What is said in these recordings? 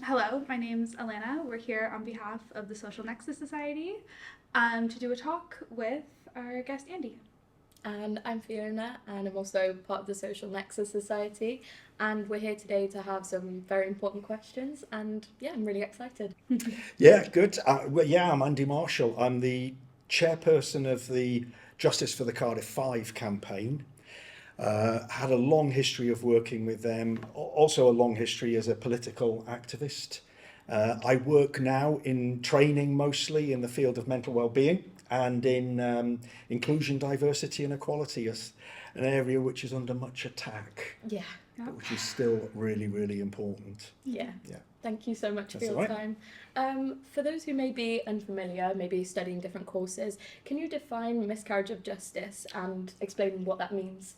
Hello, my name's Alana. We're here on behalf of the Social Nexus Society to do a talk with our guest Andy. And I'm Fiona, and I'm also part of the Social Nexus Society. And we're here today to have some very important questions. And yeah, I'm really excited. Yeah, good. I'm Andy Marshall. I'm the chairperson of the Justice for the Cardiff 5 campaign. Had a long history of working with them, also a long history as a political activist. I work now in training mostly in the field of mental well-being and in inclusion, diversity and equality, as an area which is under much attack, Yeah, but which is still really, really important. yeah. Yeah. Thank you so much That's for all your right. time. For those who may be unfamiliar, maybe studying different courses, can you define miscarriage of justice and explain what that means?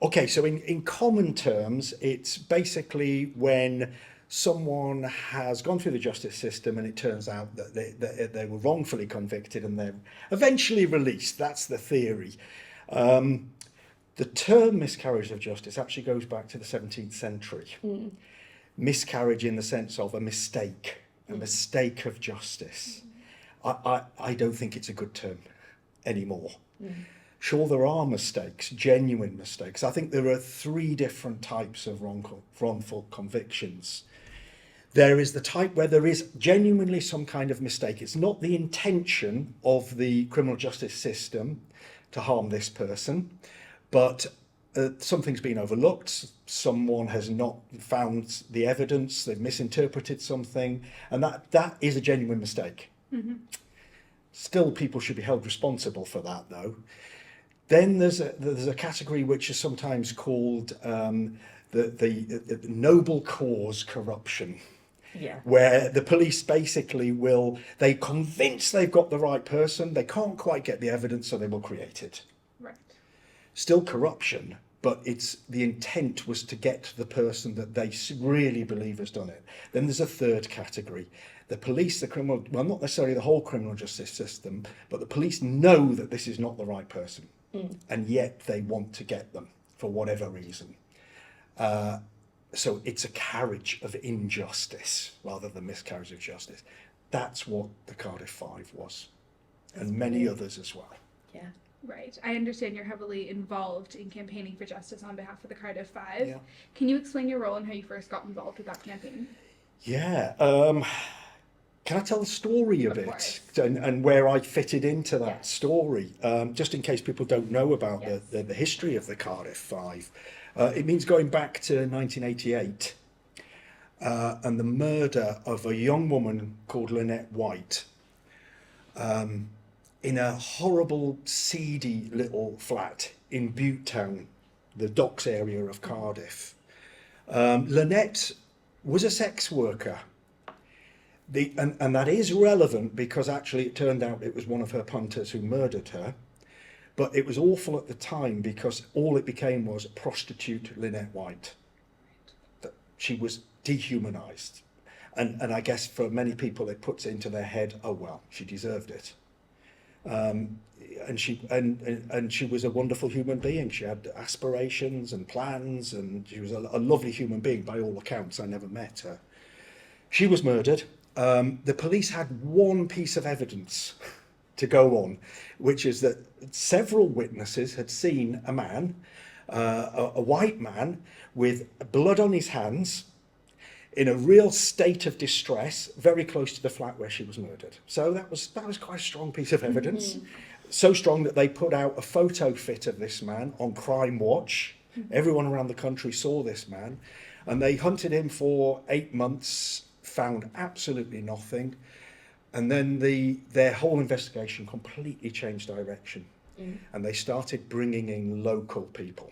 Okay, so in common terms, it's basically when someone has gone through the justice system and it turns out that they were wrongfully convicted and they're eventually released. That's the theory. The term miscarriage of justice actually goes back to the 17th century. Miscarriage in the sense of a mistake of justice. I don't think it's a good term anymore. Sure, there are mistakes, genuine mistakes. I think there are three different types of wrongful convictions. There is the type where there is genuinely some kind of mistake. It's not the intention of the criminal justice system to harm this person, but something's been overlooked. Someone has not found the evidence. They've misinterpreted something, and that is a genuine mistake. Still, people should be held responsible for that, though. Then there's a category which is sometimes called the noble cause corruption, Yeah. where the police basically they convince they've got the right person, they can't quite get the evidence, so they will create it. Right. Still corruption, but it's the intent was to get to the person that they really believe has done it. Then there's a third category. The police, the criminal, well, not necessarily the whole criminal justice system, but the police know that this is not the right person, and yet they want to get them for whatever reason. So it's a carriage of injustice rather than miscarriage of justice. That's what the Cardiff Five was, and many others as well. Yeah. Right. I understand you're heavily involved in campaigning for justice on behalf of the Cardiff Five. Yeah. Can you explain your role and how you first got involved with that campaign? Yeah. Can I tell the story a Of bit course. and where I fitted into that Yes. story, just in case people don't know about Yes. the history of the Cardiff Five? It means going back to 1988 and the murder of a young woman called Lynette White in a horrible, seedy little flat in Butte Town, the docks area of Cardiff. Lynette was a sex worker. And that is relevant because actually it turned out it was one of her punters who murdered her. But it was awful at the time because all it became was prostitute Lynette White. That she was dehumanised. And I guess for many people it puts it into their head, oh well, she deserved it. And she was a wonderful human being. She had aspirations and plans, and she was a lovely human being by all accounts. I never met her. She was murdered. The police had one piece of evidence to go on, which is that several witnesses had seen a man, a white man, with blood on his hands, in a real state of distress, very close to the flat where she was murdered. So that was quite a strong piece of evidence. So strong that they put out a photo fit of this man on Crime Watch. Everyone around the country saw this man, and they hunted him for 8 months, found absolutely nothing, and then their whole investigation completely changed direction, and they started bringing in local people.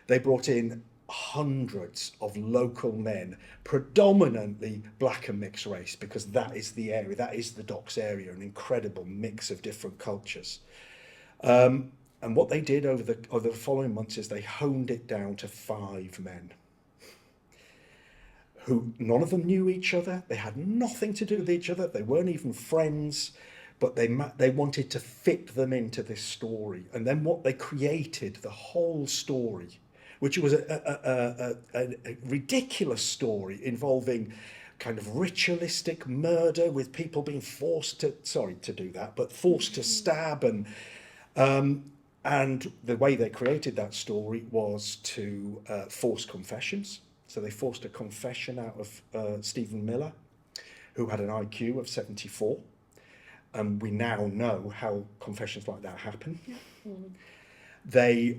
They brought in hundreds of local men, predominantly black and mixed race, because that is the area, that is the docks area, an incredible mix of different cultures. And what they did over the following months is they honed it down to 5 men who none of them knew each other. They had nothing to do with each other. They weren't even friends, but they wanted to fit them into this story. And then what they created, the whole story, which was a ridiculous story involving kind of ritualistic murder with people being forced to, sorry to do that, but forced to stab. And the way they created that story was to force confessions. So they forced a confession out of Stephen Miller, who had an IQ of 74. And we now know how confessions like that happen. They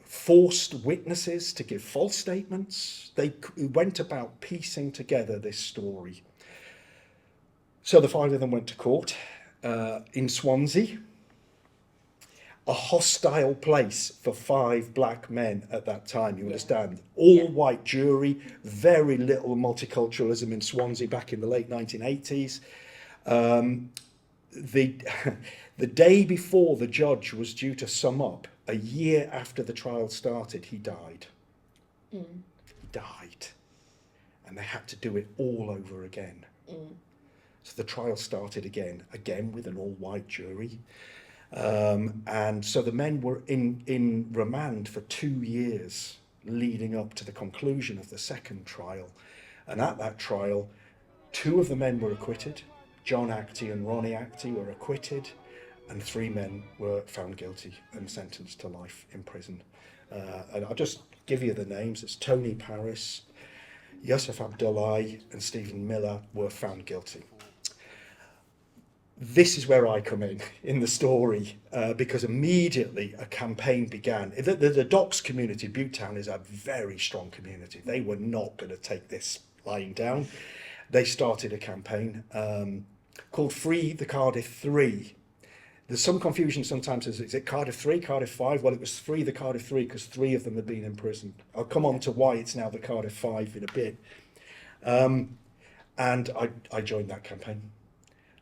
forced witnesses to give false statements. They went about piecing together this story. So the 5 of them went to court in Swansea, a hostile place for 5 black men at that time, you understand. All white jury, very little multiculturalism in Swansea back in the late 1980s. The day before the judge was due to sum up, a year after the trial started, he died. He died. And they had to do it all over again. So the trial started again with an all-white jury. And so the men were in remand for 2 years leading up to the conclusion of the second trial. And at that trial, 2 of the men were acquitted. John Actie and Ronnie Actie were acquitted, and 3 men were found guilty and sentenced to life in prison. And I'll just give you the names. It's Tony Paris, Yusuf Abdullahi and Stephen Miller were found guilty. This is where I come in the story, because immediately a campaign began. The Docks community, Butetown, is a very strong community. They were not going to take this lying down. They started a campaign called Free the Cardiff 3. There's some confusion sometimes. Is it Cardiff 3, Cardiff 5? Well, it was Free the Cardiff 3 because 3 of them had been imprisoned. I'll come on to why it's now the Cardiff 5 in a bit. And I joined that campaign.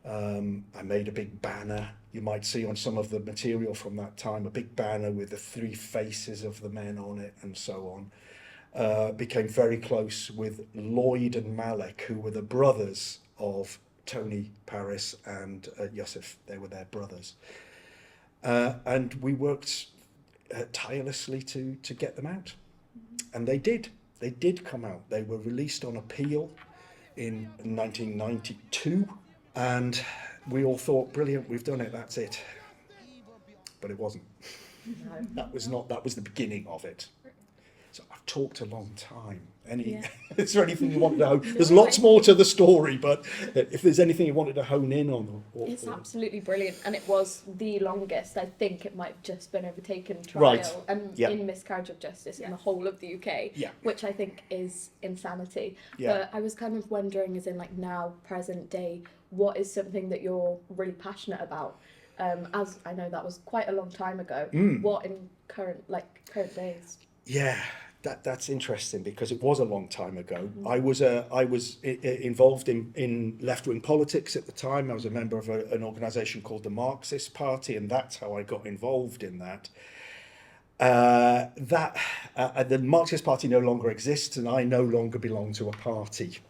I made a big banner. You might see on some of the material from that time, a big banner with the 3 faces of the men on it and so on. Became very close with Lloyd and Malik, who were the brothers of Tony Paris and Yusuf. They were their brothers. And we worked tirelessly to get them out. And they did. They did come out. They were released on appeal in 1992. And we all thought, brilliant, we've done it, that's it. But it wasn't. No. That was the beginning of it. So I've talked a long time. Is there anything you want to hone? There's lots more to the story, but if there's anything you wanted to hone in on. It's absolutely brilliant, and it was the longest. I think it might have just been overtaken trial in miscarriage of justice in the whole of the UK, which I think is insanity. But I was kind of wondering, as in like now, present day, what is something that you're really passionate about? As I know that was quite a long time ago. What in current days? Yeah, that's interesting because it was a long time ago. I was involved in left-wing politics at the time. I was a member of an organisation called the Marxist Party, and that's how I got involved in that. The Marxist Party no longer exists, and I no longer belong to a party.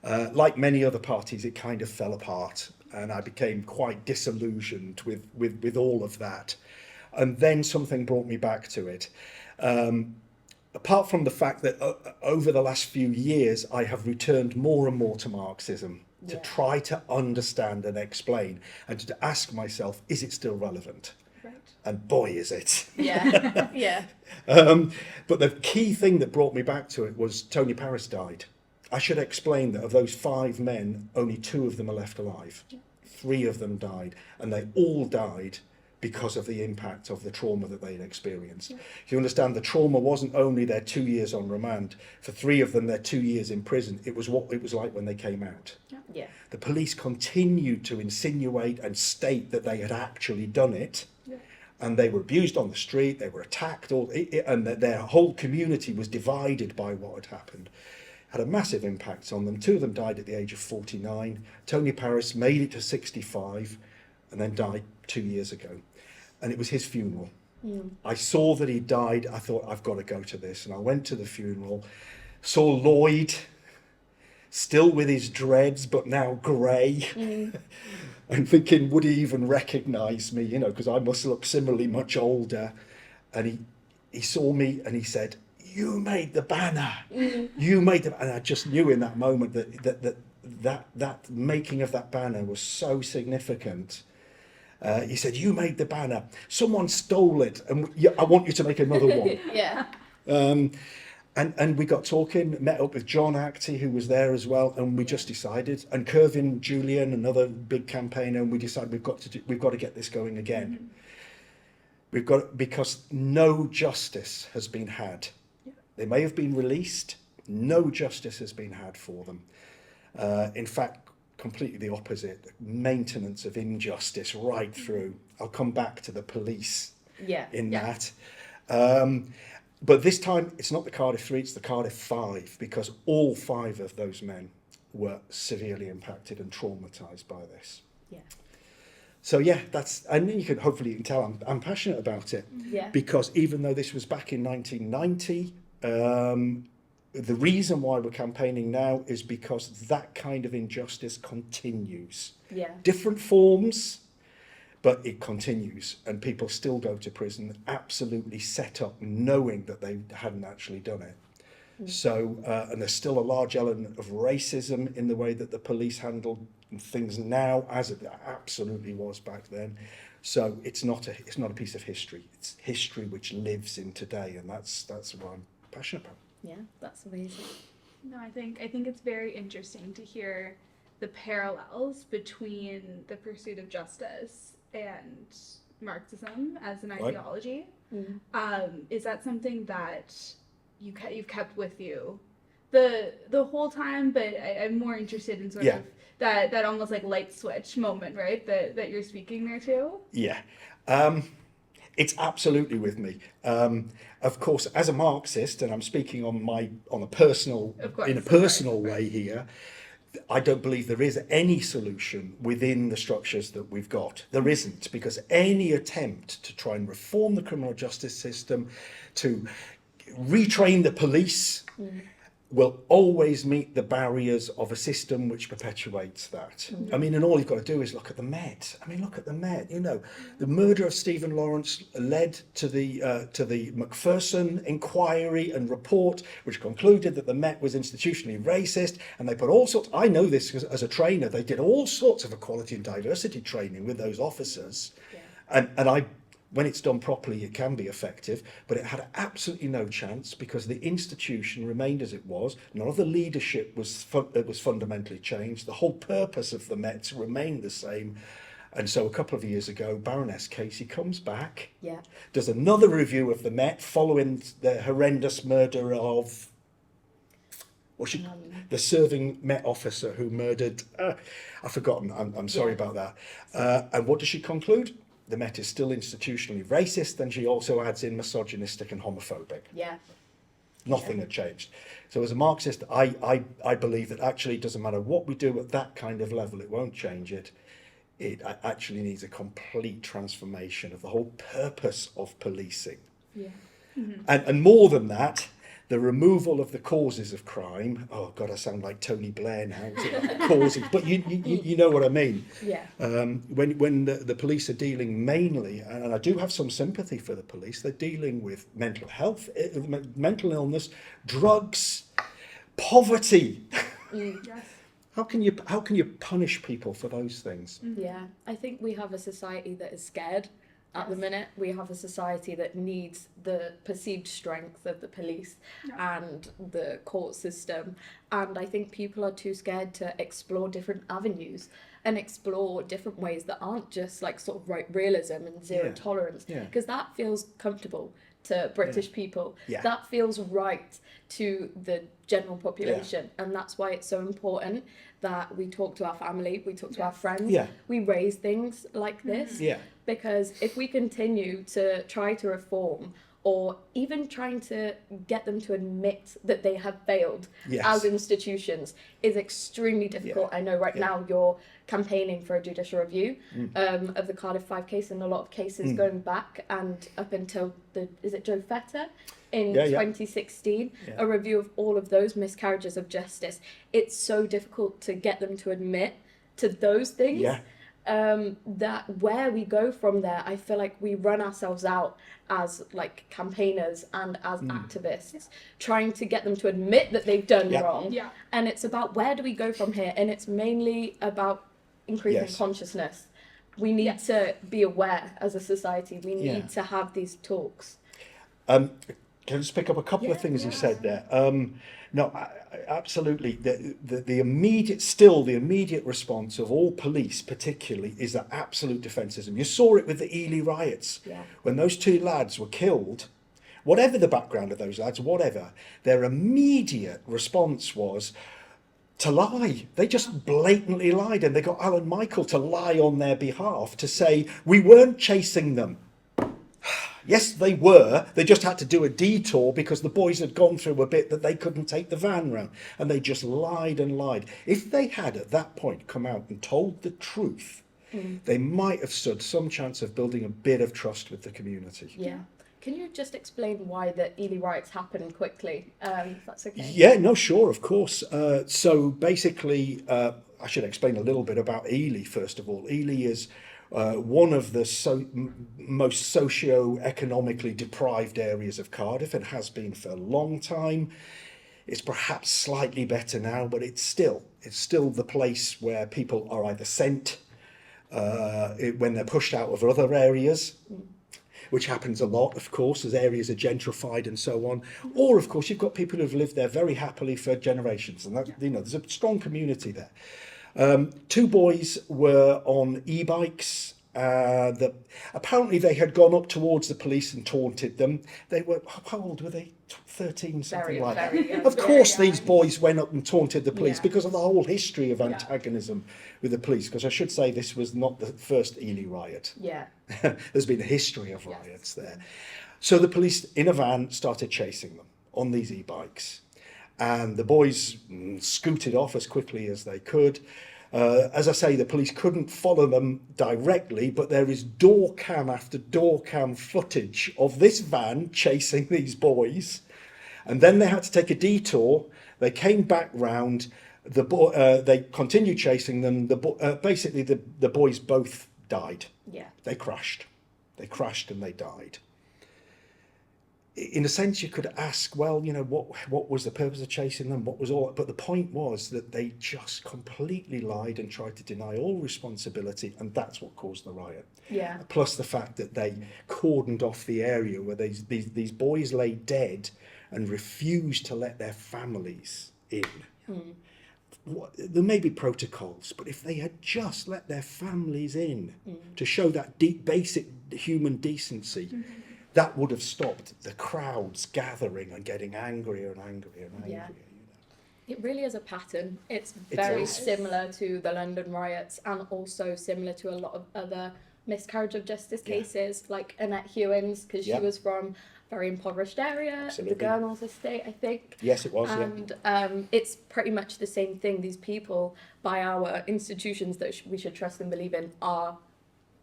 Like many other parties, it kind of fell apart, and I became quite disillusioned with all of that. And then something brought me back to it. Apart from the fact that over the last few years, I have returned more and more to Marxism to try to understand and explain and to ask myself, is it still relevant? Right. And boy, is it. Yeah, yeah. But the key thing that brought me back to it was Tony Paris died. I should explain that of those 5 men, only 2 of them are left alive. 3 of them died, and they all died because of the impact of the trauma that they'd experienced. You understand, the trauma wasn't only their 2 years on remand. For 3 of them, their 2 years in prison. It was what it was like when they came out. Yeah. The police continued to insinuate and state that they had actually done it. And they were abused on the street, they were attacked, and their whole community was divided by what had happened. Had a massive impact on them. 2 of them died at the age of 49. Tony Paris made it to 65 and then died 2 years ago. And it was his funeral. I saw that he died. I thought, I've got to go to this. And I went to the funeral, saw Lloyd, still with his dreads, but now grey. And thinking, would he even recognise me? You know, because I must look similarly much older. And he saw me and he said, you made the banner. You made the, and I just knew in that moment that that making of that banner was so significant. He said, "You made the banner. Someone stole it, and I want you to make another one." Yeah. And we got talking, met up with John Actie, who was there as well, and we just decided, and Kervin Julian, another big campaigner, and we decided we've got to get this going again. Because no justice has been had. They may have been released, no justice has been had for them. In fact, completely the opposite, maintenance of injustice right through. I'll come back to the police that. But this time, it's not the Cardiff 3, it's the Cardiff 5, because all 5 of those men were severely impacted and traumatised by this. Yeah. So yeah, and you can hopefully tell I'm passionate about it. Yeah. Because even though this was back in 1990, the reason why we're campaigning now is because that kind of injustice continues. Yeah. Different forms, but it continues, and people still go to prison absolutely set up knowing that they hadn't actually done it. So, and there's still a large element of racism in the way that the police handle things now, as it absolutely was back then. So it's not a piece of history. It's history which lives in today, and that's what I'm passionate about. Yeah, that's amazing. No, I think it's very interesting to hear the parallels between the pursuit of justice and Marxism as an ideology. Is that something that you've kept with you the whole time? But I'm more interested in sort of that almost like light switch moment, right? That you're speaking there to. Yeah. It's absolutely with me. Of course, as a Marxist, and I'm speaking in a personal way here, I don't believe there is any solution within the structures that we've got. There isn't, because any attempt to try and reform the criminal justice system, to retrain the police, will always meet the barriers of a system which perpetuates that. I mean, and all you've got to do is look at the Met. I mean, look at the Met. You know, the murder of Stephen Lawrence led to the Macpherson inquiry and report, which concluded that the Met was institutionally racist, and they put all sorts. I know this as a trainer. They did all sorts of equality and diversity training with those officers, and when it's done properly, it can be effective, but it had absolutely no chance because the institution remained as it was. None of the leadership was fundamentally changed. The whole purpose of the Met remained the same. And so a couple of years ago, Baroness Casey comes back, does another review of the Met following the horrendous murder of the serving Met officer who murdered, I've forgotten, I'm sorry about that. And what does she conclude? The Met is still institutionally racist, and she also adds in misogynistic and homophobic. Yeah. Nothing had changed. So as a Marxist, I believe that actually it doesn't matter what we do at that kind of level, it won't change it. It actually needs a complete transformation of the whole purpose of policing. Yeah. And more than that, the removal of the causes of crime. Oh God, I sound like Tony Blair now. Causes, but you know what I mean. Yeah. When the police are dealing mainly, and I do have some sympathy for the police, they're dealing with mental health, mental illness, drugs, poverty. Yes. How can you punish people for those things? Yeah, I think we have a society that is scared. At the minute, we have a society that needs the perceived strength of the police and the court system. And I think people are too scared to explore different avenues and explore different ways that aren't just like sort of right realism and zero tolerance. Because that feels comfortable to British people. Yeah. That feels right to the general population. And that's why it's so important that we talk to our family, we talk to our friends, we raise things like this. Because if we continue to try to reform or even trying to get them to admit that they have failed as institutions is extremely difficult. I know now you're campaigning for a judicial review of the Cardiff 5 case, and a lot of cases going back and up until is it Joe Feta in 2016, a review of all of those miscarriages of justice. It's so difficult to get them to admit to those things. that where we go from there, I feel like we run ourselves out as like campaigners and as activists, trying to get them to admit that they've done wrong. Yeah. And it's about where do we go from here? And it's mainly about increasing consciousness. We need to be aware as a society. We need to have these talks. Can I just pick up a couple of things you said there? No, absolutely. The immediate response of all police, particularly, is that absolute defensism. You saw it with the Ely riots. Yeah. When those 2 lads were killed, whatever the background of those lads, whatever, their immediate response was to lie. They just blatantly lied, and they got Alan Michael to lie on their behalf to say, we weren't chasing them. Yes, they were. They just had to do a detour because the boys had gone through a bit that they couldn't take the van round. And they just lied and lied. If they had at that point come out and told the truth, they might have stood some chance of building a bit of trust with the community. Yeah. Can you just explain why the Ely riots happened quickly, if that's okay? Yeah, no, sure, of course. So basically, I should explain a little bit about Ely, first of all. Ely is one of the most socio-economically deprived areas of Cardiff. It has been for a long time. It's perhaps slightly better now, but it's still the place where people are either sent when they're pushed out of other areas, which happens a lot, of course, as areas are gentrified and so on. Or, of course, you've got people who've lived there very happily for generations, and that, there's a strong community there. 2 boys were on e-bikes. Apparently they had gone up towards the police and taunted them. They were, how old were they? 13, something like that. Of course these boys went up and taunted the police because of the whole history of antagonism with the police. Because I should say this was not the first Ely riot. Yeah. There's been a history of riots there. So the police in a van started chasing them on these e-bikes. And the boys scooted off as quickly as they could. As I say, the police couldn't follow them directly, but there is door cam after door cam footage of this van chasing these boys. And then they had to take a detour. They came back round. They continued chasing them. Basically, the boys both died. Yeah. They crashed. They crashed and they died. In a sense, you could ask, well, what was the purpose of chasing them? What was all? But the point was that they just completely lied and tried to deny all responsibility, and that's what caused the riot. Yeah. Plus the fact that they cordoned off the area where these boys lay dead and refused to let their families in. There may be protocols, but if they had just let their families in to show that basic human decency, that would have stopped the crowds gathering and getting angrier and angrier and angrier. Yeah. It really is a pattern. It's very similar to the London riots and also similar to a lot of other miscarriage of justice cases, like Annette Hewins, because she was from a very impoverished area, the Gurnall's estate, I think. Yes, it was, and it's pretty much the same thing. These people, by our institutions that we should trust and believe in, are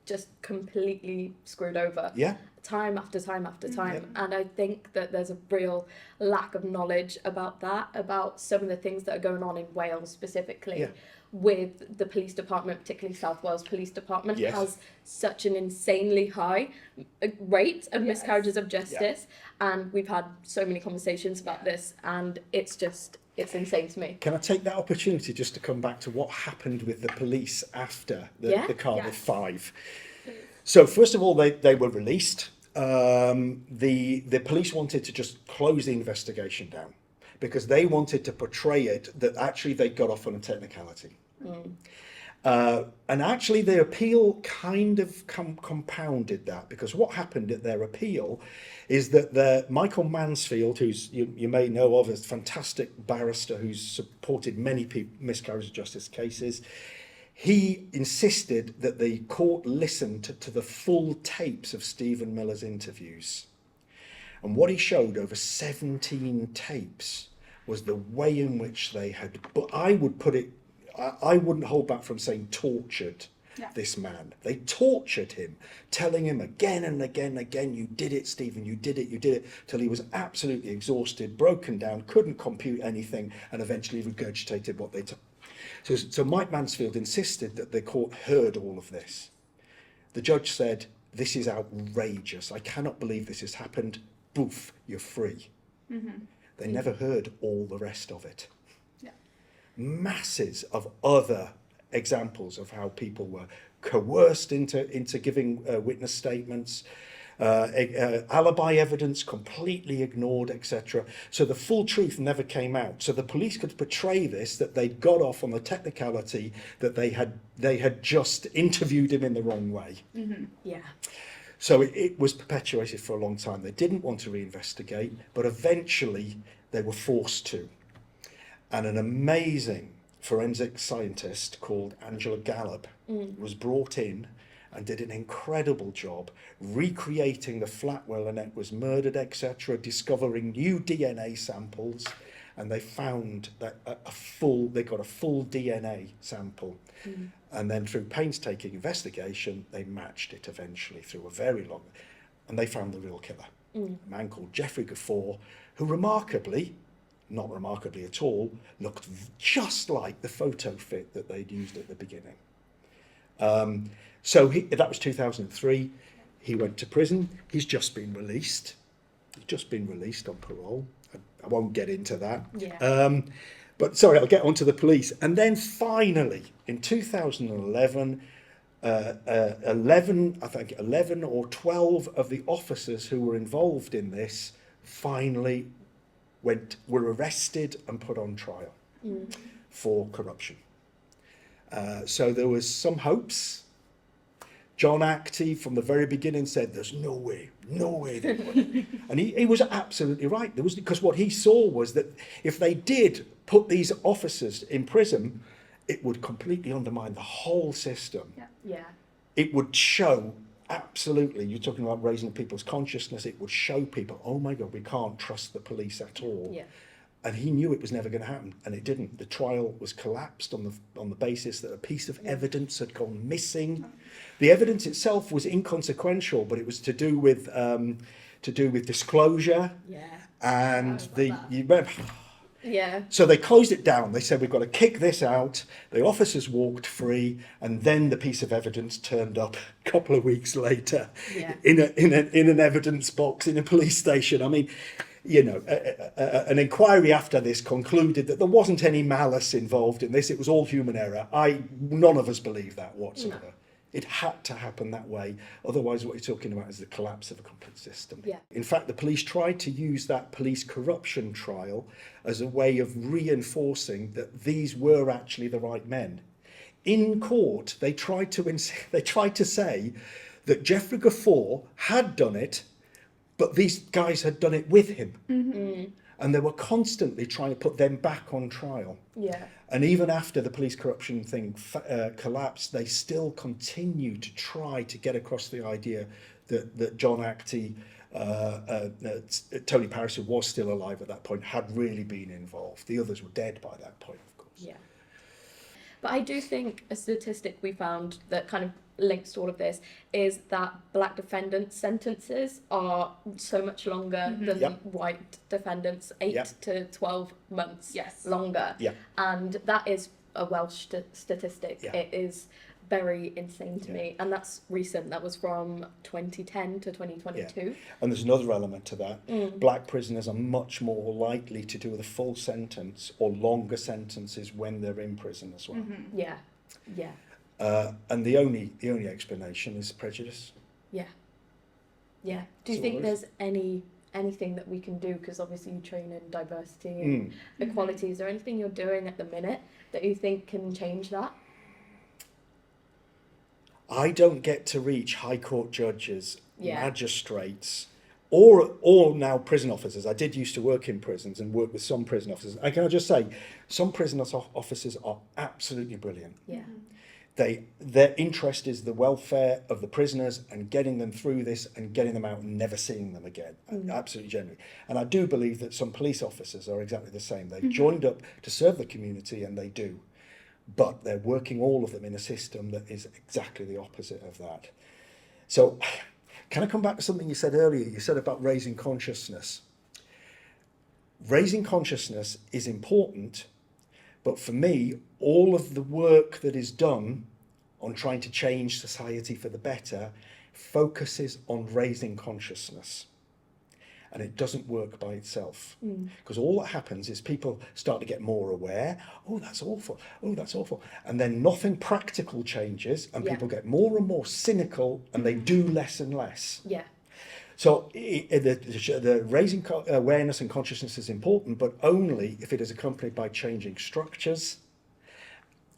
just completely screwed over. Yeah. Time after time after time. And I think that there's a real lack of knowledge about that, about some of the things that are going on in Wales specifically with the police department, particularly South Wales Police Department has such an insanely high rate of miscarriages of justice. And we've had so many conversations about this, and it's insane to me. Can I take that opportunity just to come back to what happened with the police after the Cardiff Five? So first of all, they were released. The police wanted to just close the investigation down because they wanted to portray it that actually they got off on a technicality. And actually their appeal kind of compounded that, because what happened at their appeal is that Michael Mansfield, who's you may know of as a fantastic barrister who's supported many miscarriage of justice cases, he insisted that the court listened to the full tapes of Stephen Miller's interviews. And what he showed over 17 tapes was the way in which they had, but I would put it, I wouldn't hold back from saying tortured this man. They tortured him, telling him again and again and again, you did it, Stephen, you did it, till he was absolutely exhausted, broken down, couldn't compute anything, and eventually regurgitated what they told. So Mike Mansfield insisted that the court heard all of this. The judge said, this is outrageous. I cannot believe this has happened. Boof, you're free. They never heard all the rest of it. Masses of other examples of how people were coerced into giving witness statements, alibi evidence completely ignored, etc. So the full truth never came out. So the police could portray this, that they'd got off on the technicality that they had just interviewed him in the wrong way. So it was perpetuated for a long time. They didn't want to reinvestigate, but eventually they were forced to. And an amazing forensic scientist called Angela Gallup was brought in and did an incredible job recreating the flat where Lynette was murdered, etc., discovering new DNA samples, and they found that they got a full DNA sample. And then through painstaking investigation, they matched it eventually through a very long, and they found the real killer, a man called Jeffrey Gafford, who remarkably, not remarkably at all, looked just like the photo fit that they'd used at the beginning. So that was 2003. He went to prison. He's just been released. He's just been released on parole. I won't get into that. But sorry, I'll get onto the police. And then finally, in 2011, 11 or 12 of the officers who were involved in this finally were arrested and put on trial for corruption. So there was some hopes. John Actie from the very beginning said there's no way they would. And he was absolutely right. Because what he saw was that if they did put these officers in prison, it would completely undermine the whole system. It would show, absolutely, you're talking about raising people's consciousness, it would show people, oh my God, we can't trust the police at all. And he knew it was never going to happen, and it didn't. The trial was collapsed on the basis that a piece of evidence had gone missing. The evidence itself was inconsequential, but it was to do with disclosure. And you remember. So they closed it down. They said, we've got to kick this out. The officers walked free, and then the piece of evidence turned up a couple of weeks later in an evidence box in a police station. I mean, you know, an inquiry after this concluded that there wasn't any malice involved in this. It was all human error. None of us believe that whatsoever. No. It had to happen that way. Otherwise, what you're talking about is the collapse of a complete system. In fact, the police tried to use that police corruption trial as a way of reinforcing that these were actually the right men. In court, they tried to say that Jeffrey Gafford had done it, but these guys had done it with him. And they were constantly trying to put them back on trial. And even after the police corruption thing collapsed, they still continued to try to get across the idea that John Actie, Tony Paris, who was still alive at that point, had really been involved. The others were dead by that point, of course. But I do think a statistic we found that kind of links to all of this is that black defendants' sentences are so much longer than white defendants, 8 to 12 months longer. And that is a Welsh statistic. It is very insane to me, and that's recent. That was from 2010 to 2022. And there's another element to that. Black prisoners are much more likely to do the full sentence or longer sentences when they're in prison as well. And the only explanation is prejudice. Do you think there's anything that we can do, because obviously you train in diversity and equality, is there anything you're doing at the minute that you think can change that? I don't get to reach high court judges, magistrates, or now prison officers. I did used to work in prisons and work with some prison officers. I can just say, some prison officers are absolutely brilliant. Their interest is the welfare of the prisoners and getting them through this and getting them out and never seeing them again. Absolutely genuinely. And I do believe that some police officers are exactly the same. They've joined up to serve the community, and they do. but they're working all of them in a system that is exactly the opposite of that. So can I come back to something you said earlier? You said about raising consciousness. Raising consciousness is important, but for me, all of the work that is done on trying to change society for the better focuses on raising consciousness. And it doesn't work by itself. Because all that happens is people start to get more aware. Oh, that's awful. Oh, that's awful. And then nothing practical changes, and people get more and more cynical, and they do less and less. Yeah. So the raising awareness and consciousness is important, but only if it is accompanied by changing structures.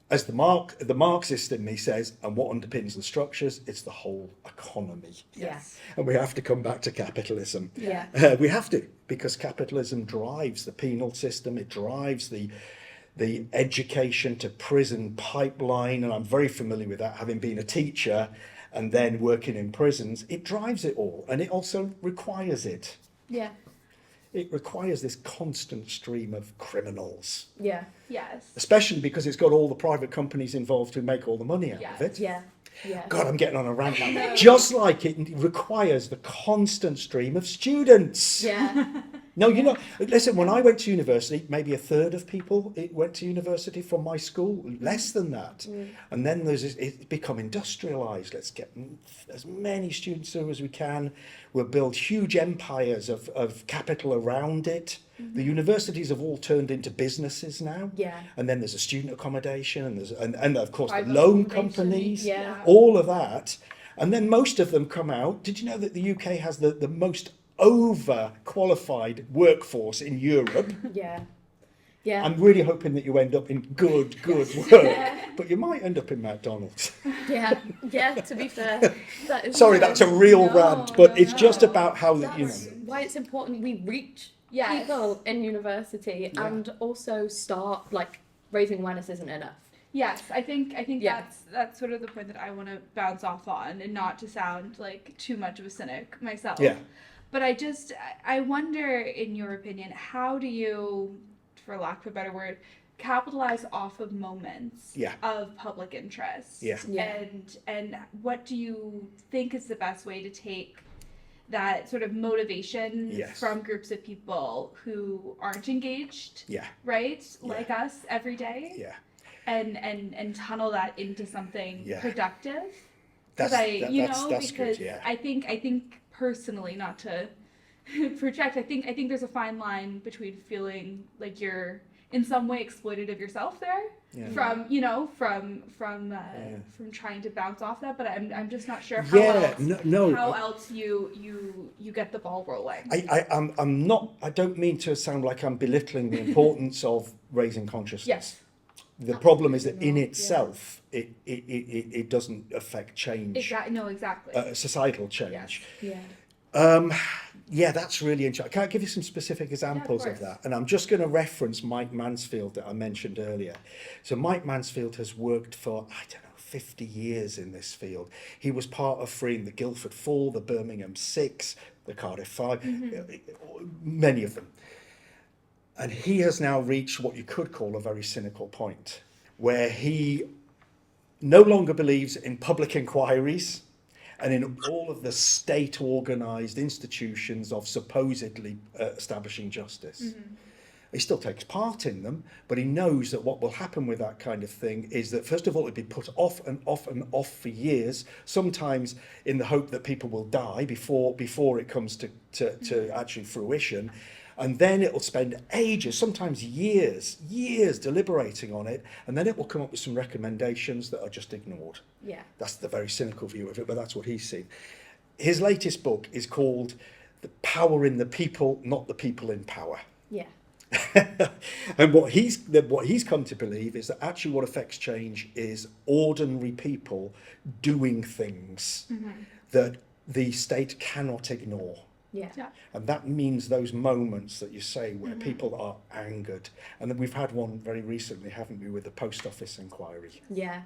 As the Marxist in me says, and what underpins the structures, it's the whole economy. Yes. And we have to come back to capitalism. Yeah. We have to, because capitalism drives the penal system, it drives the education to prison pipeline, and I'm very familiar with that, having been a teacher and then working in prisons. It drives it all, and it also requires it. Yeah. It requires this constant stream of criminals. Yeah. Yes. Especially because it's got all the private companies involved who make all the money out of it. Yeah. Yeah. God, I'm getting on a rant now. Just like it requires the constant stream of students. Yeah. No, you know, listen, when I went to university, maybe a third of people went to university from my school, less than that. And then it's become industrialised. Let's get as many students through as we can. We'll build huge empires of capital around it. The universities have all turned into businesses now. Yeah. And then there's a student accommodation, and of course Private the loan accommodation. companies, Yeah. all of that. And then most of them come out. Did you know that the UK has the most overqualified workforce in Europe? Yeah. Yeah. I'm really hoping that you end up in good work, but you might end up in McDonald's. Yeah. Yeah. To be fair, that is Sorry, that's a real rant, but it's just no. about how That's why it's important we reach Yes. people in university and also start like raising awareness isn't enough. Yes, I think Yeah. that's sort of the point that I want to bounce off on, and not to sound like too much of a cynic myself. Yeah. But I wonder, in your opinion, how do you, for lack of a better word, capitalize off of moments of public interest? Yeah. Yeah. And what do you think is the best way to take that sort of motivation from groups of people who aren't engaged, right, like us every day, and tunnel that into something productive? Because that's because good, I think personally, not to project, I think there's a fine line between feeling like you're in some way exploited of yourself there, from trying to bounce off that, but I'm just not sure how else you get the ball rolling. I'm not. I don't mean to sound like I'm belittling the importance of raising consciousness. Yes. The problem is that in itself, it doesn't affect change. Exactly. Societal change. Yeah. That's really interesting. Can I give you some specific examples of that? And I'm just going to reference Mike Mansfield that I mentioned earlier. So Mike Mansfield has worked for, 50 years in this field. He was part of freeing the Guildford 4, the Birmingham 6, the Cardiff 5, many of them. And he has now reached what you could call a very cynical point, where he no longer believes in public inquiries and in all of the state-organised institutions of supposedly establishing justice. He still takes part in them, but he knows that what will happen with that kind of thing is that, first of all, it'll be put off and off and off for years, sometimes in the hope that people will die before it comes to actually fruition. And then it will spend ages, sometimes years deliberating on it, and then it will come up with some recommendations that are just ignored. Yeah. That's the very cynical view of it, but that's what he's seen. His latest book is called The Power in the People, Not the People in Power. Yeah. And what he's come to believe is that actually what affects change is ordinary people doing things that the state cannot ignore. Yeah. And that means those moments that you say where people are angered. And then we've had one very recently, haven't we, with the post office inquiry. Yeah.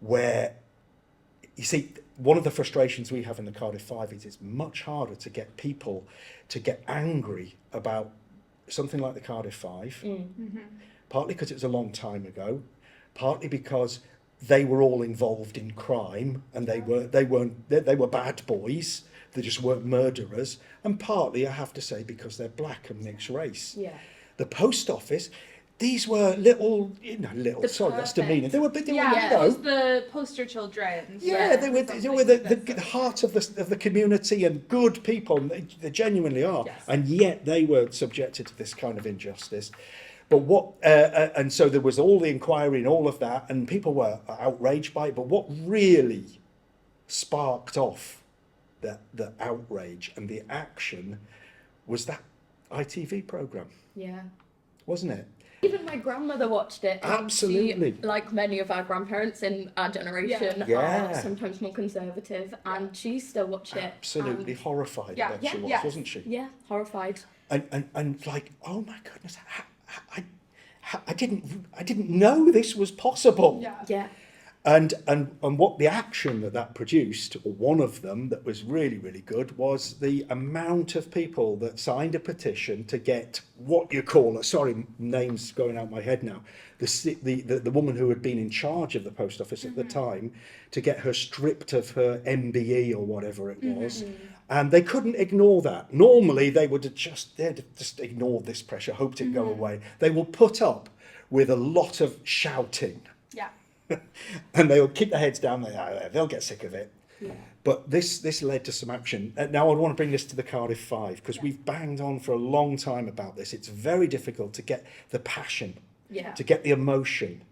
Where, you see, one of the frustrations we have in the Cardiff 5 is it's much harder to get people to get angry about something like the Cardiff 5, partly because it was a long time ago, partly because they were all involved in crime and they were bad boys. They just weren't murderers. And partly, I have to say, because they're black and mixed race. Yeah. The post office, these were little, sorry, that's demeaning. They were the poster children. Yeah, they were the heart of the community and good people. They genuinely are. Yes. And yet they were subjected to this kind of injustice. But and so there was all the inquiry and all of that, and people were outraged by it. But what really sparked off the outrage and the action was that ITV programme. Yeah. Wasn't it? Even my grandmother watched it. Absolutely. She, like many of our grandparents in our generation, are sometimes more conservative, and she still watched it. Absolutely horrified. She was, wasn't she? Yeah, horrified. And like, oh my goodness, I didn't know this was possible. Yeah. And what the action that produced, or one of them that was really, really good, was the amount of people that signed a petition to get what you call, name's going out my head now, the woman who had been in charge of the post office at the time, to get her stripped of her MBE or whatever it was. And they couldn't ignore that. Normally they would have just ignored this pressure, hoped it'd go away. They will put up with a lot of shouting. Yeah. And they'll keep their heads down. They'll get sick of it. Yeah. But this led to some action. Now I want to bring this to the Cardiff Five, because we've banged on for a long time about this. It's very difficult to get the passion, to get the emotion.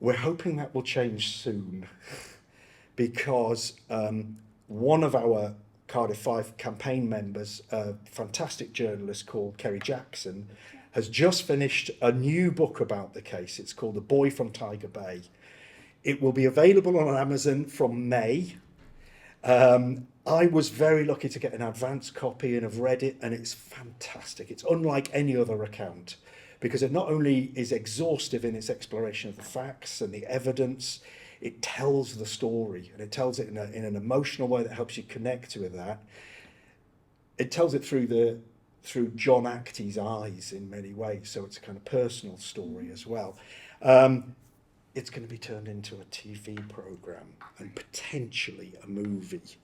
We're hoping that will change soon, because one of our Cardiff Five campaign members, a fantastic journalist called Kerry Jackson, has just finished a new book about the case. It's called The Boy from Tiger Bay. It will be available on Amazon from May. I was very lucky to get an advance copy and have read it, and it's fantastic. It's unlike any other account, because it not only is exhaustive in its exploration of the facts and the evidence, it tells the story, and it tells it in an emotional way that helps you connect with that. It tells it through John Actie's eyes in many ways, so it's a kind of personal story as well. It's going to be turned into a TV programme and potentially a movie.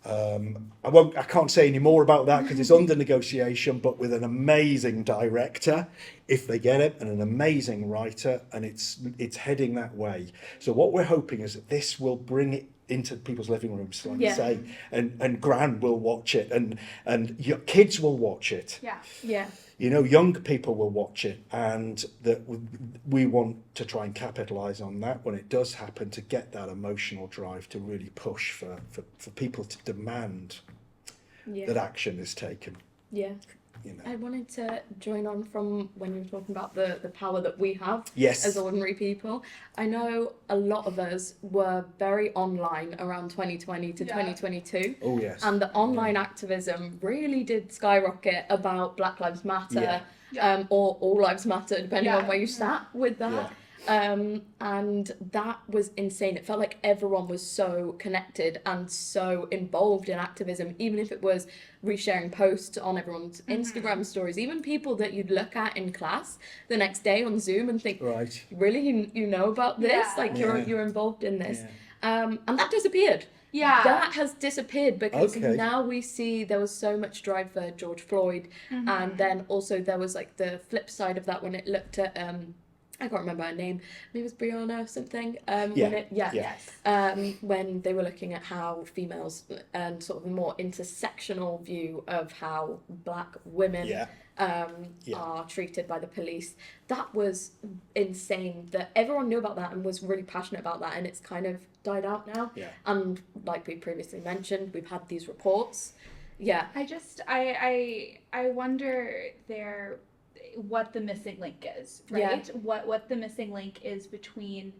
I can't say any more about that because it's under negotiation, but with an amazing director, if they get it, and an amazing writer, and it's heading that way. So what we're hoping is that this will bring it into people's living rooms, like you say, and Gran will watch it, and your kids will watch it. Yeah. Young people will watch it, and that we want to try and capitalise on that when it does happen, to get that emotional drive to really push for people to demand that action is taken. Yeah. I wanted to join on from when you were talking about the power that we have as ordinary people. I know a lot of us were very online around 2020 to 2022. Oh, yes. And the online activism really did skyrocket about Black Lives Matter, or All Lives Matter, depending on where you sat with that. And that was insane. It felt like everyone was so connected and so involved in activism, even if it was resharing posts on everyone's Instagram stories, even people that you'd look at in class the next day on Zoom and think, really, you know about this? You're involved in this. And that disappeared. That has disappeared because now we see there was so much drive for George Floyd, and then also there was like the flip side of that when it looked at I can't remember her name. Maybe it was Brianna or something. When they were looking at how females and sort of a more intersectional view of how Black women are treated by the police. That was insane. That everyone knew about that and was really passionate about that, and it's kind of died out now. And like we previously mentioned, we've had these reports. I wonder what the missing link is, right? What the missing link is between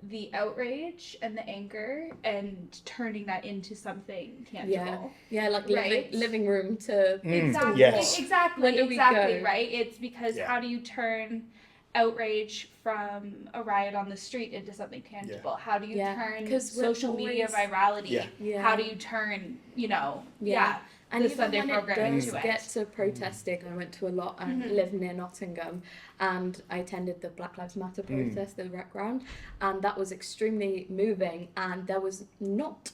the outrage and the anger and turning that into something tangible. Living room to exactly, right? It's because how do you turn outrage from a riot on the street into something tangible? How do you turn social media virality? How do you turn, And the even Sunday when program it does into it. get to protesting, I went to a lot and live near Nottingham, and I attended the Black Lives Matter protest, the rec round, and that was extremely moving, and there was not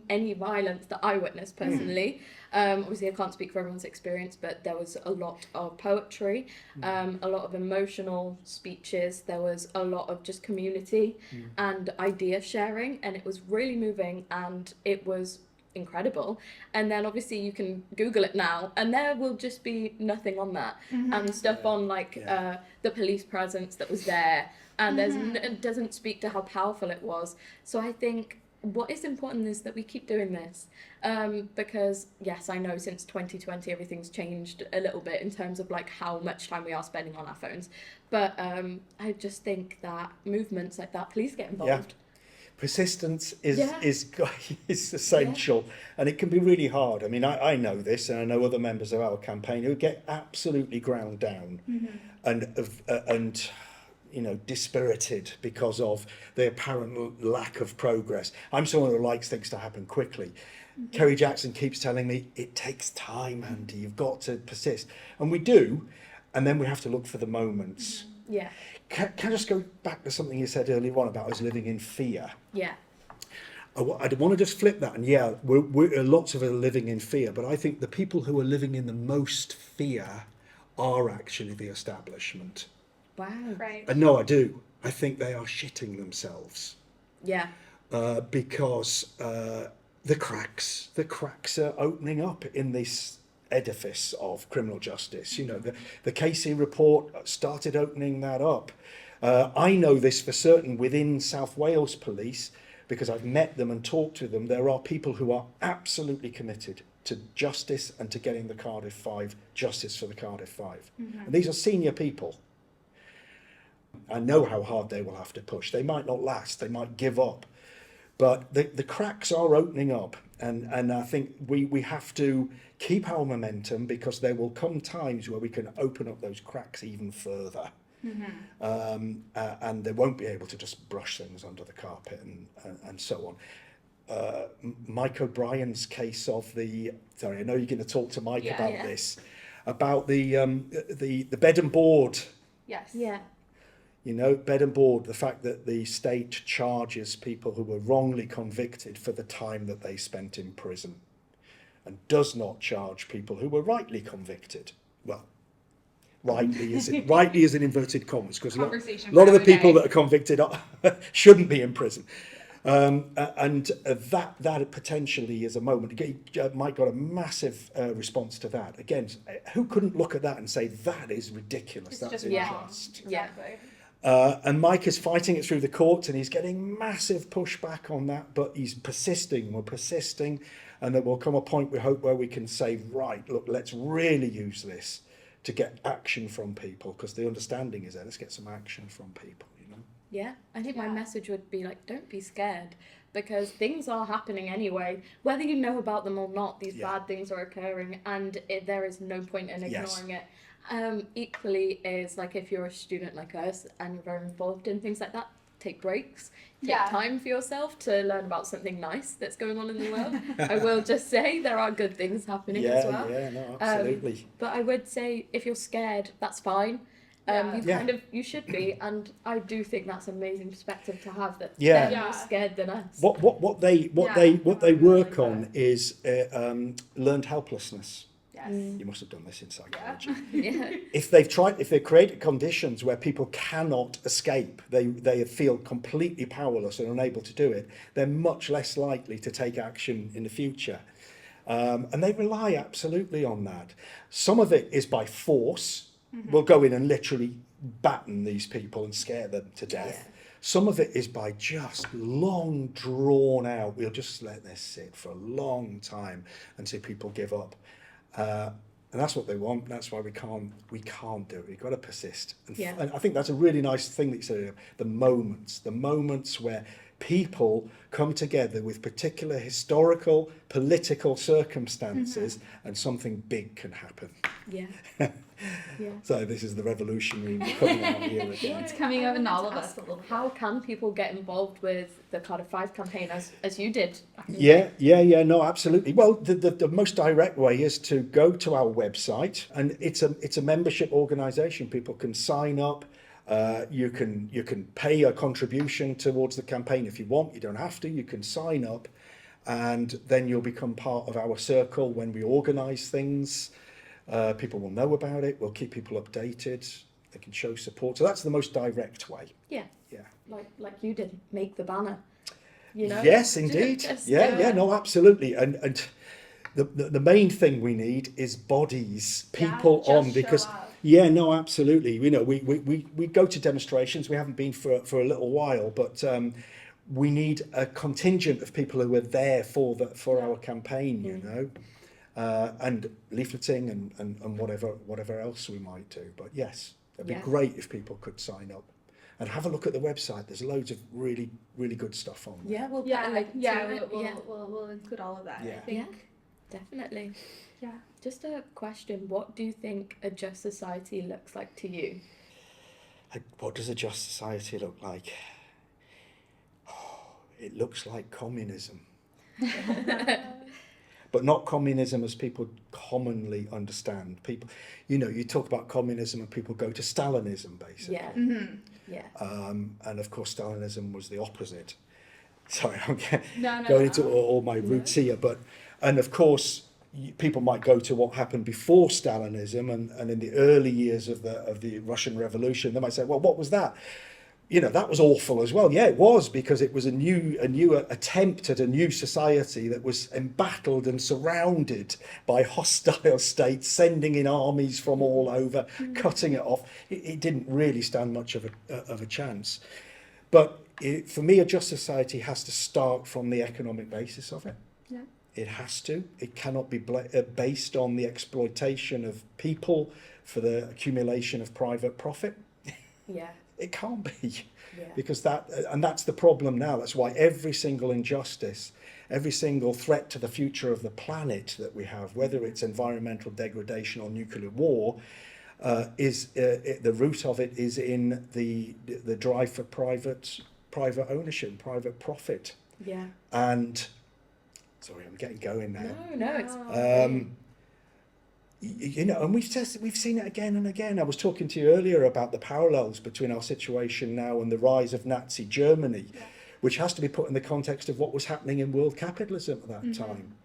any violence that I witnessed personally. Obviously I can't speak for everyone's experience, but there was a lot of poetry, a lot of emotional speeches, there was a lot of just community and idea sharing, and it was really moving, and it was incredible. And then obviously you can Google it now, and there will just be nothing on that, and stuff on like the police presence that was there, and it doesn't speak to how powerful it was. So I think what is important is that we keep doing this, because yes, I know since 2020 everything's changed a little bit in terms of like how much time we are spending on our phones, but I just think that movements like that, please get involved. Persistence is essential, and it can be really hard. I mean, I know this, and I know other members of our campaign who get absolutely ground down and you know, dispirited because of the apparent lack of progress. I'm someone who likes things to happen quickly. Kerry Jackson keeps telling me it takes time, Andy. You've got to persist, and we do, and then we have to look for the moments. Yeah. Can I just go back to something you said earlier on about us living in fear? Yeah. I want to just flip that, and we're lots of us are living in fear, but I think the people who are living in the most fear are actually the establishment. Wow. Right. And no, I do. I think they are shitting themselves. Yeah. Because the cracks are opening up in this edifice of criminal justice. You know, the Casey report started opening that up. I know this for certain within South Wales Police, because I've met them and talked to them. There are people who are absolutely committed to justice and to getting the Cardiff Five, justice for the Cardiff Five. And these are senior people. I know how hard they will have to push. They might not last, they might give up. But the cracks are opening up, and I think we have to keep our momentum, because there will come times where we can open up those cracks even further. And they won't be able to just brush things under the carpet and so on. Mike O'Brien's case of I know you're going to talk to Mike about this, about the bed and board. Yes. Yeah. You know, bed and board, the fact that the state charges people who were wrongly convicted for the time that they spent in prison, and does not charge people who were rightly convicted. Well, rightly is in inverted commas, because a lot of the people that are convicted shouldn't be in prison. And that potentially is a moment. Mike got a massive response to that. Again, who couldn't look at that and say, that is ridiculous, that's unjust. Exactly. And Mike is fighting it through the courts, and he's getting massive pushback on that, but he's persisting. We're persisting, and there will come a point, we hope, where we can say, right, look, let's really use this to get action from people, because the understanding is that let's get some action from people, you know. Yeah, I think my message would be like, don't be scared, because things are happening anyway, whether you know about them or not. These bad things are occurring, and there is no point in ignoring it. Equally is like, if you're a student like us and you're very involved in things like that, take breaks, take time for yourself to learn about something nice that's going on in the world. I will just say there are good things happening as well. Yeah, no, absolutely. But I would say if you're scared, that's fine. You should be, and I do think that's an amazing perspective to have, that they're more scared than us. What they work on is learned helplessness. You must have done this in psychology. If they've created conditions where people cannot escape, they feel completely powerless and unable to do it, they're much less likely to take action in the future. And they rely absolutely on that. Some of it is by force. We'll go in and literally batten these people and scare them to death. Some of it is by just long drawn out, we'll just let this sit for a long time until people give up. And that's what they want. That's why we can't do it. We've got to persist. And I think that's a really nice thing that you said, the moments where people come together with particular historical, political circumstances, and something big can happen. Yeah. Yeah. So this is the revolutionary coming out here again. It's coming out in all of us a little bit. How can people get involved with the Cardiff 5 campaign as you did? No, absolutely. Well, the most direct way is to go to our website, and it's a membership organisation. People can sign up. You can pay a contribution towards the campaign if you want. You don't have to. You can sign up, and then you'll become part of our circle when we organise things. People will know about it. We'll keep people updated. They can show support. So that's the most direct way. Yeah. Yeah. Like you did, make the banner. You know. Yes, indeed. No, absolutely. And the main thing we need is bodies, people on, because no, absolutely. You know, we go to demonstrations. We haven't been for a little while, but we need a contingent of people who are there for our campaign. You know. And leafleting and whatever else we might do. But yes, it'd be great if people could sign up and have a look at the website. There's loads of really, really good stuff on there. Yeah, we'll we'll include all of that. Yeah. I think. Yeah, definitely. Yeah. Just a question: what do you think a just society looks like to you? What does a just society look like? Oh, it looks like communism. But not communism as people commonly understand. People, you know, you talk about communism and people go to Stalinism, basically. Yeah. Mm-hmm. Yeah. And of course, Stalinism was the opposite. Sorry, I'm No, going into all my roots here. And of course, people might go to what happened before Stalinism and in the early years of the Russian Revolution. They might say, well, what was that? You know, that was awful as well. Yeah, it was, because it was a new attempt at a new society that was embattled and surrounded by hostile states, sending in armies from all over, cutting it off. It didn't really stand much of a chance. But for me, a just society has to start from the economic basis of it. Yeah. It has to. It cannot be based on the exploitation of people for the accumulation of private profit. Yeah. It can't be, Yeah. because that's the problem now. That's why every single injustice, every single threat to the future of the planet that we have, whether it's environmental degradation or nuclear war, the root of it is in the drive for private ownership, private profit. Yeah. And sorry, I'm getting going now. No, it's You know, and we've seen it again and again. I was talking to you earlier about the parallels between our situation now and the rise of Nazi Germany, which has to be put in the context of what was happening in world capitalism at that time,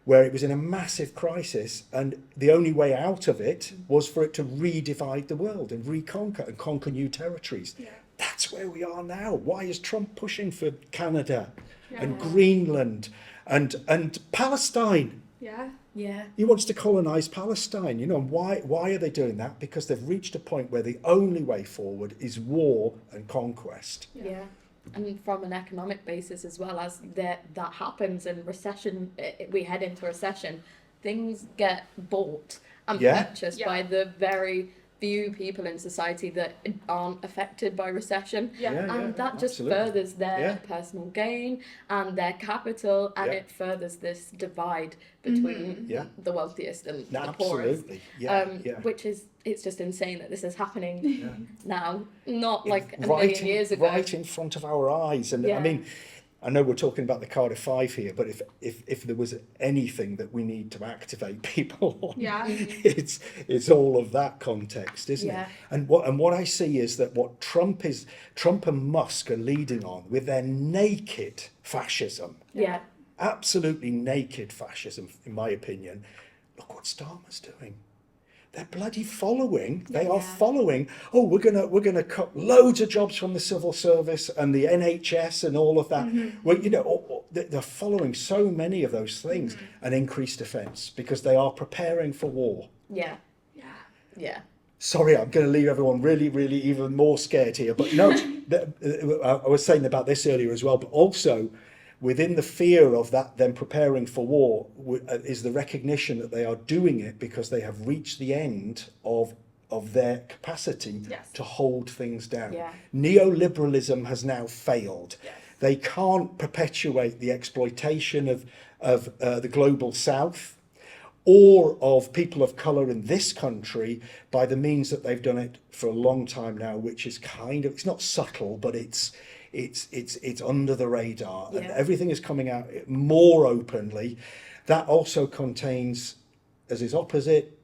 where it was in a massive crisis, and the only way out of it was for it to re-divide the world and reconquer and conquer new territories. Yeah. That's where we are now. Why is Trump pushing for Canada and Greenland and Palestine? Yeah. Yeah. He wants to colonise Palestine, you know, and why are they doing that? Because they've reached a point where the only way forward is war and conquest. Yeah. And from an economic basis as well, as that happens and recession, we head into recession, things get bought and purchased by the very few people in society that aren't affected by recession, and that just furthers their personal gain and their capital, and it furthers this divide between the wealthiest and the poorest. Which is, it's just insane that this is happening now, not like a million years ago, right in front of our eyes. And I mean, I know we're talking about the Cardiff 5 here, but if there was anything that we need to activate people on, it's all of that context, isn't it? And what I see is that what Trump and Musk are leading on with their naked fascism, absolutely naked fascism, in my opinion. Look what Starmer's doing. They're bloody following. They are following. Oh, we're gonna cut loads of jobs from the civil service and the NHS and all of that. Well, you know, they're following so many of those things and increased defence because they are preparing for war. Yeah. Sorry, I'm going to leave everyone really, really even more scared here. But no, I was saying about this earlier as well. But also, within the fear of that, them preparing for war, is the recognition that they are doing it because they have reached the end of their capacity to hold things down. Neoliberalism has now failed. They can't perpetuate the exploitation of the global south or of people of colour in this country by the means that they've done it for a long time now, which is kind of, it's not subtle, but it's under the radar, and everything is coming out more openly. That also contains, as its opposite,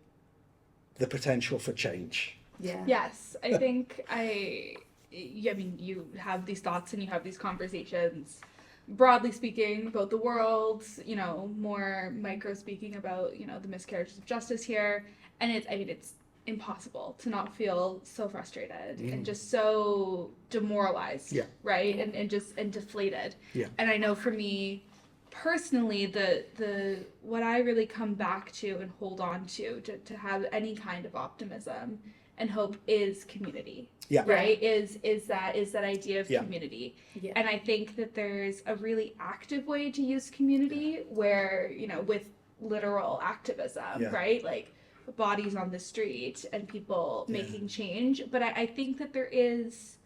the potential for change. Yeah. Yes, I think I mean, you have these thoughts and you have these conversations, broadly speaking, about the world, you know, more micro speaking about, you know, the miscarriages of justice here. And it's impossible to not feel so frustrated and just so demoralized, right? And deflated. Yeah. And I know for me personally, the what I really come back to and hold on to have any kind of optimism and hope is community. Yeah. Right? Is that idea of community. Yeah. And I think that there's a really active way to use community where, you know, with literal activism, right? Like bodies on the street and people making change. But I think that there is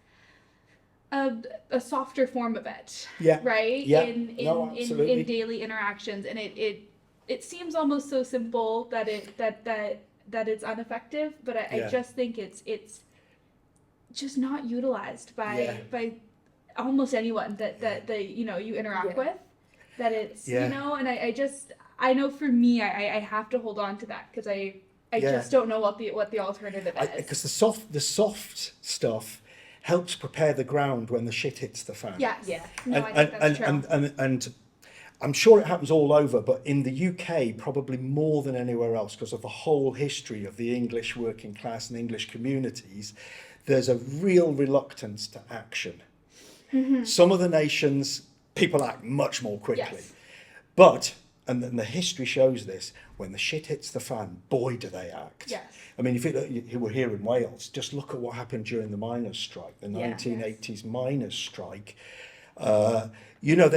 a softer form of it. Yeah. Right? Yeah. In daily interactions. And it seems almost so simple that it's ineffective, but I just think it's just not utilized by almost anyone that you know you interact with. That it's you know, and I know for me I have to hold on to that because I just don't know what the alternative is. Because the soft stuff helps prepare the ground when the shit hits the fan. Yes. Yeah. No, I think that's true. And I'm sure it happens all over, but in the UK, probably more than anywhere else, because of the whole history of the English working class and English communities, there's a real reluctance to action. Mm-hmm. Some of the nations, people act much more quickly. Yes. But, and the history shows this, when the shit hits the fan, boy, do they act. Yes. I mean, if you were here in Wales, just look at what happened during the miners' strike, the 1980s miners' strike. You know,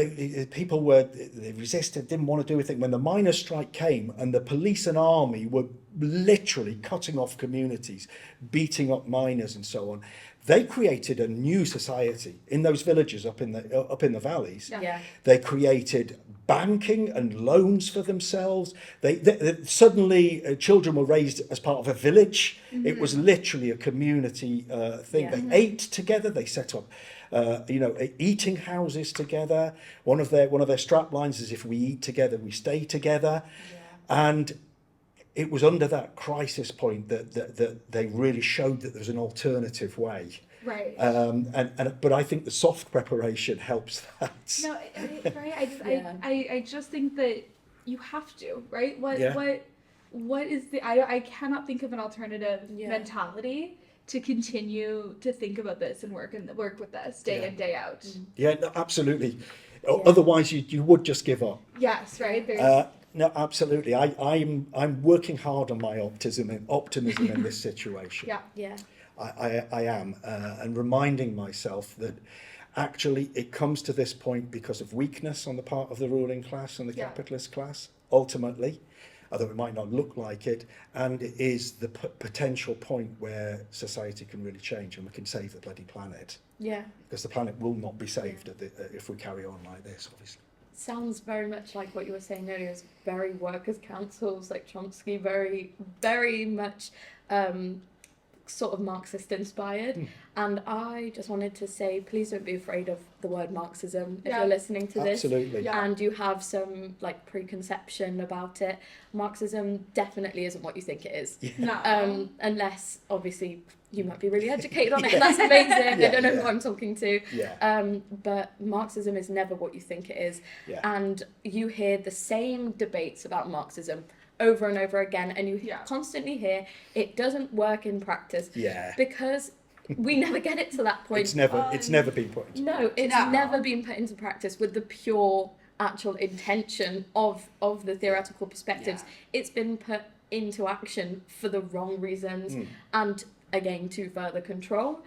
people they resisted, didn't want to do anything. When the miners' strike came and the police and army were literally cutting off communities, beating up miners and so on, they created a new society in those villages up in the valleys. Yeah. They created banking and loans for themselves. They suddenly children were raised as part of a village. Mm-hmm. It was literally a community thing. Yeah. They ate together. They set up eating houses together. One of their strap lines is, if we eat together, we stay together. Yeah. And it was under that crisis point that they really showed that there's an alternative way. Right. But I think the soft preparation helps that. No, right. I just think that you have to, right? What is the I cannot think of an alternative mentality to continue to think about this and work with this day in, day out. Yeah, no, absolutely. Yeah. Otherwise, you would just give up. Yes, right. No, absolutely. I'm working hard on my optimism in this situation. Yeah. I am, and reminding myself that actually it comes to this point because of weakness on the part of the ruling class and the capitalist class, ultimately, although it might not look like it, and it is the potential point where society can really change and we can save the bloody planet. Yeah. Because the planet will not be saved if we carry on like this, obviously. Sounds very much like what you were saying earlier, is very workers' councils, like Chomsky, very, very much sort of Marxist inspired. And I just wanted to say, please don't be afraid of the word Marxism if you're listening to this. Absolutely. And you have some like preconception about it. Marxism definitely isn't what you think it is. No. Unless obviously you might be really educated on it, and that's amazing. I don't know who I'm talking to. But Marxism is never what you think it is. And you hear the same debates about Marxism over and over again, and you constantly hear it doesn't work in practice. Because we never get it to that point. It's never been put into practice. It's never been put into practice with the pure actual intention of the theoretical perspectives. It's been put into action for the wrong reasons and again to further control,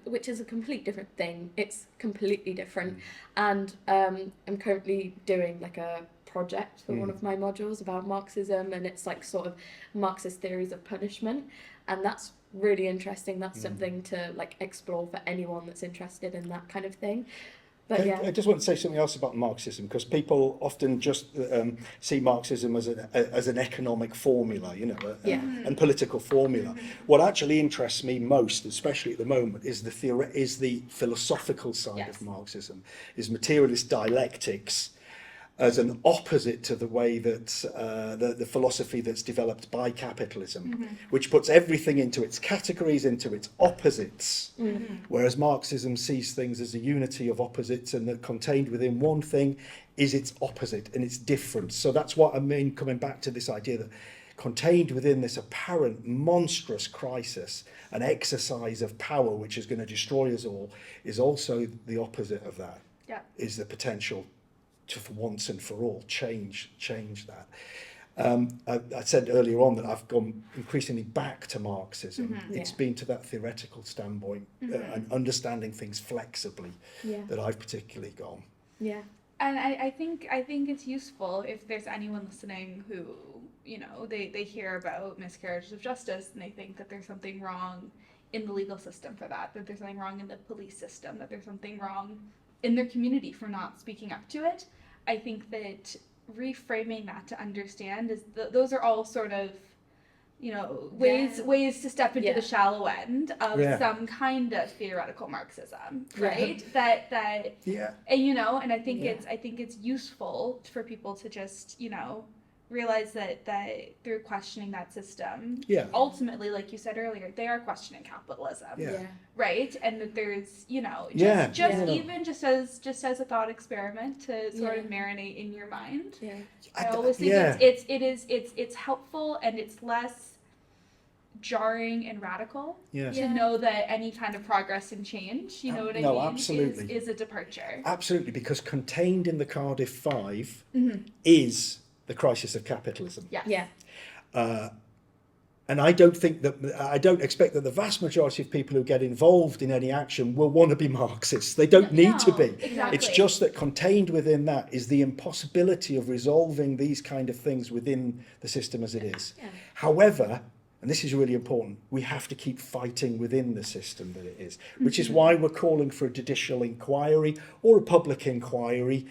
which is a complete different thing. It's completely different. And I'm currently doing like a project for one of my modules about Marxism, and it's like sort of Marxist theories of punishment, and that's really interesting. That's something to like explore for anyone that's interested in that kind of thing. But yeah, I just want to say something else about Marxism, because people often just see Marxism as an economic formula, and political formula. What actually interests me most, especially at the moment, is the philosophical side of Marxism, is materialist dialectics as an opposite to the way that the philosophy that's developed by capitalism, which puts everything into its categories, into its opposites, whereas Marxism sees things as a unity of opposites, and that contained within one thing is its opposite and its difference. So that's what I mean, coming back to this idea that contained within this apparent monstrous crisis, an exercise of power which is going to destroy us all, is also the opposite of that, is the potential to, for once and for all, change that. I said earlier on that I've gone increasingly back to Marxism. It's been to that theoretical standpoint and understanding things flexibly that I've particularly gone. Yeah. And I think it's useful if there's anyone listening who, they hear about miscarriages of justice and they think that there's something wrong in the legal system for that there's something wrong in the police system, that there's something wrong in their community for not speaking up to it. I think that reframing that to understand is those are all sort of, ways to step into the shallow end of some kind of theoretical Marxism, right? That and I think it's useful for people to just, realize that through questioning that system, ultimately, like you said earlier, they are questioning capitalism, right? And that there's, even just as a thought experiment to sort of marinate in your mind. I always think it's helpful, and it's less jarring and radical to know that any kind of progress and change, absolutely. Is a departure. Absolutely, because contained in the Cardiff Five is the crisis of capitalism. And I don't expect that the vast majority of people who get involved in any action will want to be Marxists. They don't need to be. Exactly. It's just that contained within that is the impossibility of resolving these kind of things within the system as it is. However, and this is really important, we have to keep fighting within the system that it is, which is why we're calling for a judicial inquiry or a public inquiry.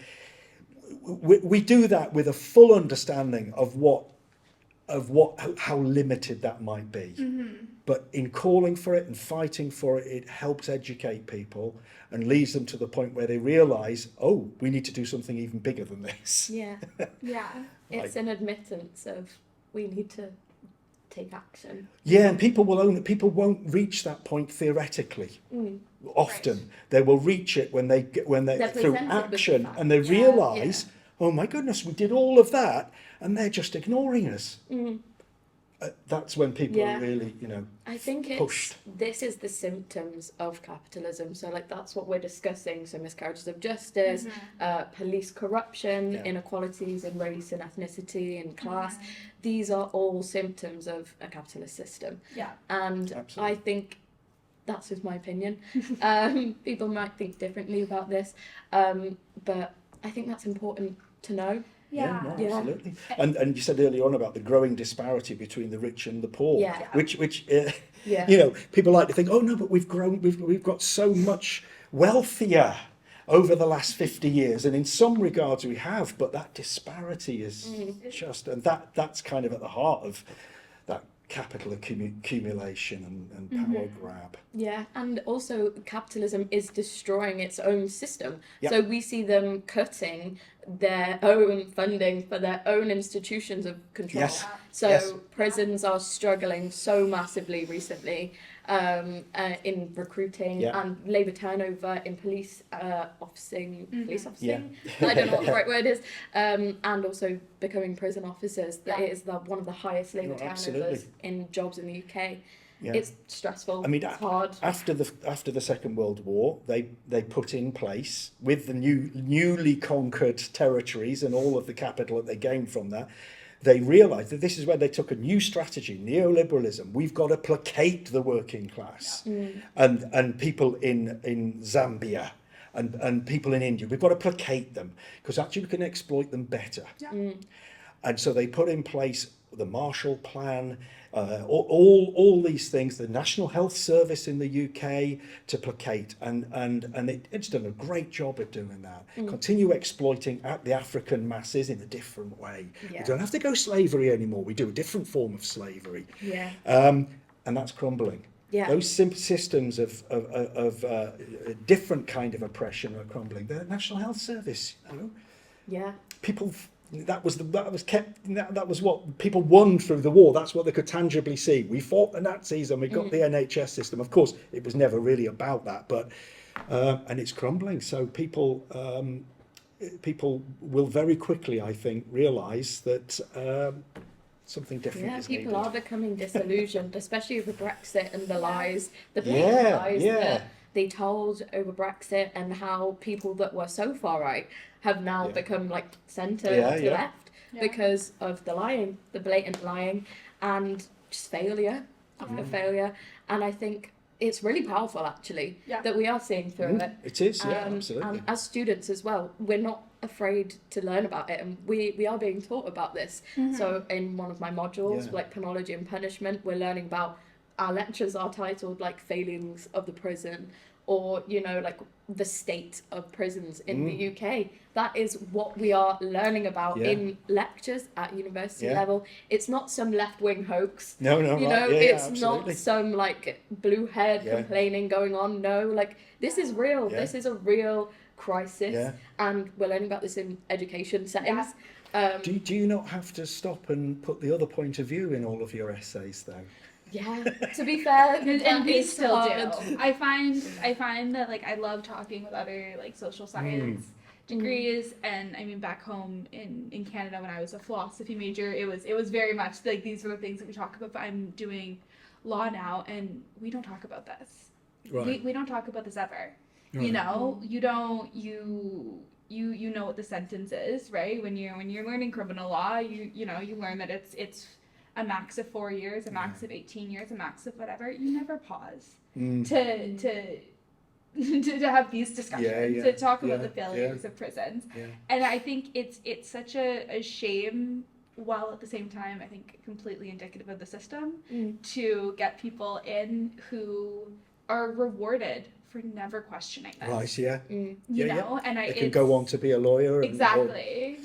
We do that with a full understanding of how limited that might be. But in calling for it and fighting for it, it helps educate people and leads them to the point where they realise, oh, we need to do something even bigger than this. It's an admittance of we need to take action. And people won't reach that point theoretically. Often they will reach it when they through action, and they realise, oh my goodness, we did all of that, and they're just ignoring us. That's when people are really, I think pushed. This is the symptoms of capitalism. So, that's what we're discussing. So, miscarriages of justice, police corruption, inequalities in race and ethnicity and class. These are all symptoms of a capitalist system. And absolutely. I think that's just my opinion. People might think differently about this, but I think that's important to know. Absolutely. And you said earlier on about the growing disparity between the rich and the poor, which people like to think, oh no, but we've got so much wealthier over the last 50 years, and in some regards we have, but that disparity is and that's kind of at the heart of that capital accumulation and power grab. And also capitalism is destroying its own system. So we see them cutting their own funding for their own institutions of control. Prisons are struggling so massively recently in recruiting and labour turnover in police officing. I don't know what the right word is, and also becoming prison officers. It is one of the highest labour turnovers in jobs in the UK. It's stressful. I mean, it's hard. After the Second World War, they put in place, with the newly conquered territories and all of the capital that they gained from that, they realised that this is where they took a new strategy, neoliberalism. We've got to placate the working class and people in Zambia and people in India. We've got to placate them because actually we can exploit them better. And so they put in place the Marshall Plan, all these things, the National Health Service in the UK to placate, and it's done a great job of doing that. Continue exploiting the African masses in a different way. We don't have to go slavery anymore. We do a different form of slavery. And that's crumbling. Those systems of a different kind of oppression are crumbling. The National Health Service, people. That was what people won through the war. That's what they could tangibly see. We fought the Nazis and we got the NHS system. Of course, it was never really about that, but and it's crumbling. So people will very quickly, I think, realise that something different is needed. People are becoming disillusioned, especially with Brexit and the lies, the blatant lies that they told over Brexit, and how people that were so far right have now become like centre to left because of the lying, the blatant lying, and just failure after failure. And I think it's really powerful, actually, that we are seeing through it. It is, absolutely. And as students as well, we're not afraid to learn about it, and we are being taught about this. So in one of my modules, like penology and punishment, we're learning about, our lectures are titled like failings of the prison, or like the state of prisons in the UK. That is what we are learning about in lectures at university level. It's not some left-wing hoax. No, it's not some like blue head complaining going on. No, like this is real. This is a real crisis, and we're learning about this in education settings. Yeah. Do you not have to stop and put the other point of view in all of your essays, though? Yeah, to be fair, and we still do. I find that like I love talking with other like social science degrees, and I mean back home in Canada when I was a philosophy major, it was very much like these are the things that we talk about. But I'm doing law now, and we don't talk about this. Right. We don't talk about this ever. Right. You know, you know what the sentence is, right? When you're learning criminal law, you learn that it's a max of 4 years, a max of 18 years, a max of whatever. You never pause to have these discussions, to talk about the failures of prisons. And I think it's such a shame, while at the same time I think completely indicative of the system, to get people in who are rewarded for never questioning this. Right, you know, and they can go on to be a lawyer. Exactly.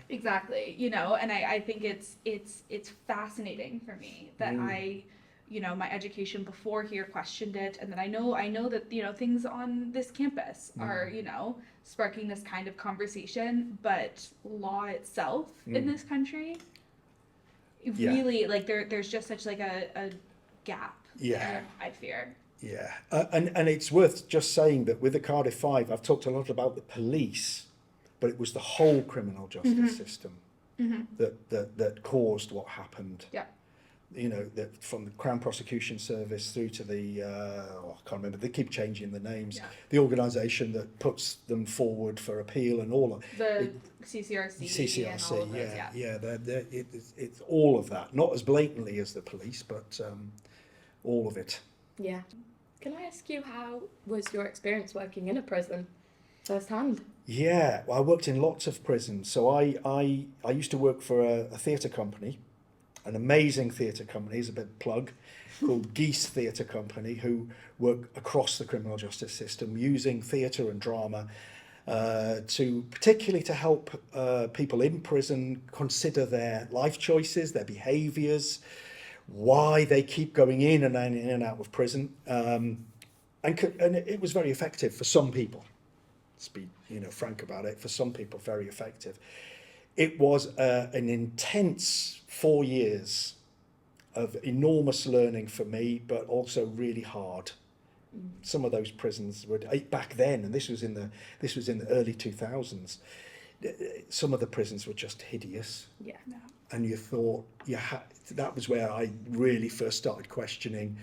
Exactly. You know, and I think it's fascinating for me that my education before here questioned it, and that I know that things on this campus are sparking this kind of conversation, but law itself in this country really like there's just such like a gap. I fear. Yeah, and it's worth just saying that with the Cardiff Five, I've talked a lot about the police, but it was the whole criminal justice system that caused what happened. Yeah. That from the Crown Prosecution Service through to the I can't remember. They keep changing the names. Yeah. The organisation that puts them forward for appeal and all of the CCRC. And all of those, it's all of that. Not as blatantly as the police, but all of it. Yeah. Can I ask you, how was your experience working in a prison firsthand? Yeah, well, I worked in lots of prisons. So I used to work for a theatre company, an amazing theatre company, is a bit plug, called Geese Theatre Company, who work across the criminal justice system using theatre and drama particularly to help people in prison consider their life choices, their behaviours, why they keep going in and out of prison, and it was very effective for some people. Let's be frank about it. For some people, very effective. It was an intense 4 years of enormous learning for me, but also really hard. Some of those prisons were back then, and this was in the early 2000s. Some of the prisons were just hideous. Yeah. No. And you thought that was where I really first started questioning,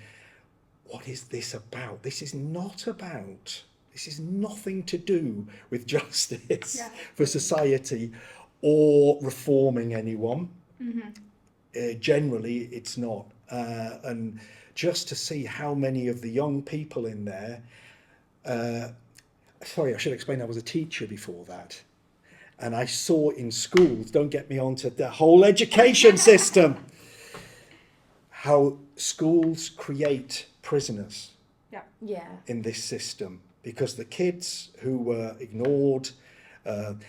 what is this about? This is not about. This is nothing to do with justice for society or reforming anyone. Mm-hmm. Generally, it's not. And just to see how many of the young people in there, sorry, I should explain, I was a teacher before that. And I saw in schools, don't get me onto the whole education system, how schools create prisoners in this system, because the kids who were ignored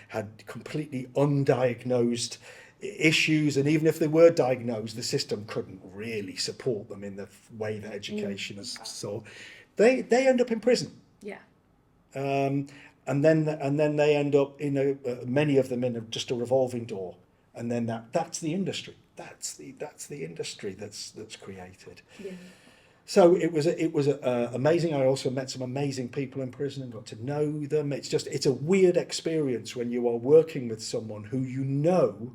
had completely undiagnosed issues, and even if they were diagnosed, the system couldn't really support them in the way that education is. So they end up in prison. And then they end up in many of them in just a revolving door, and then that's the industry. That's the industry that's created. So it was amazing. I also met some amazing people in prison and got to know them. It's a weird experience when you are working with someone who you know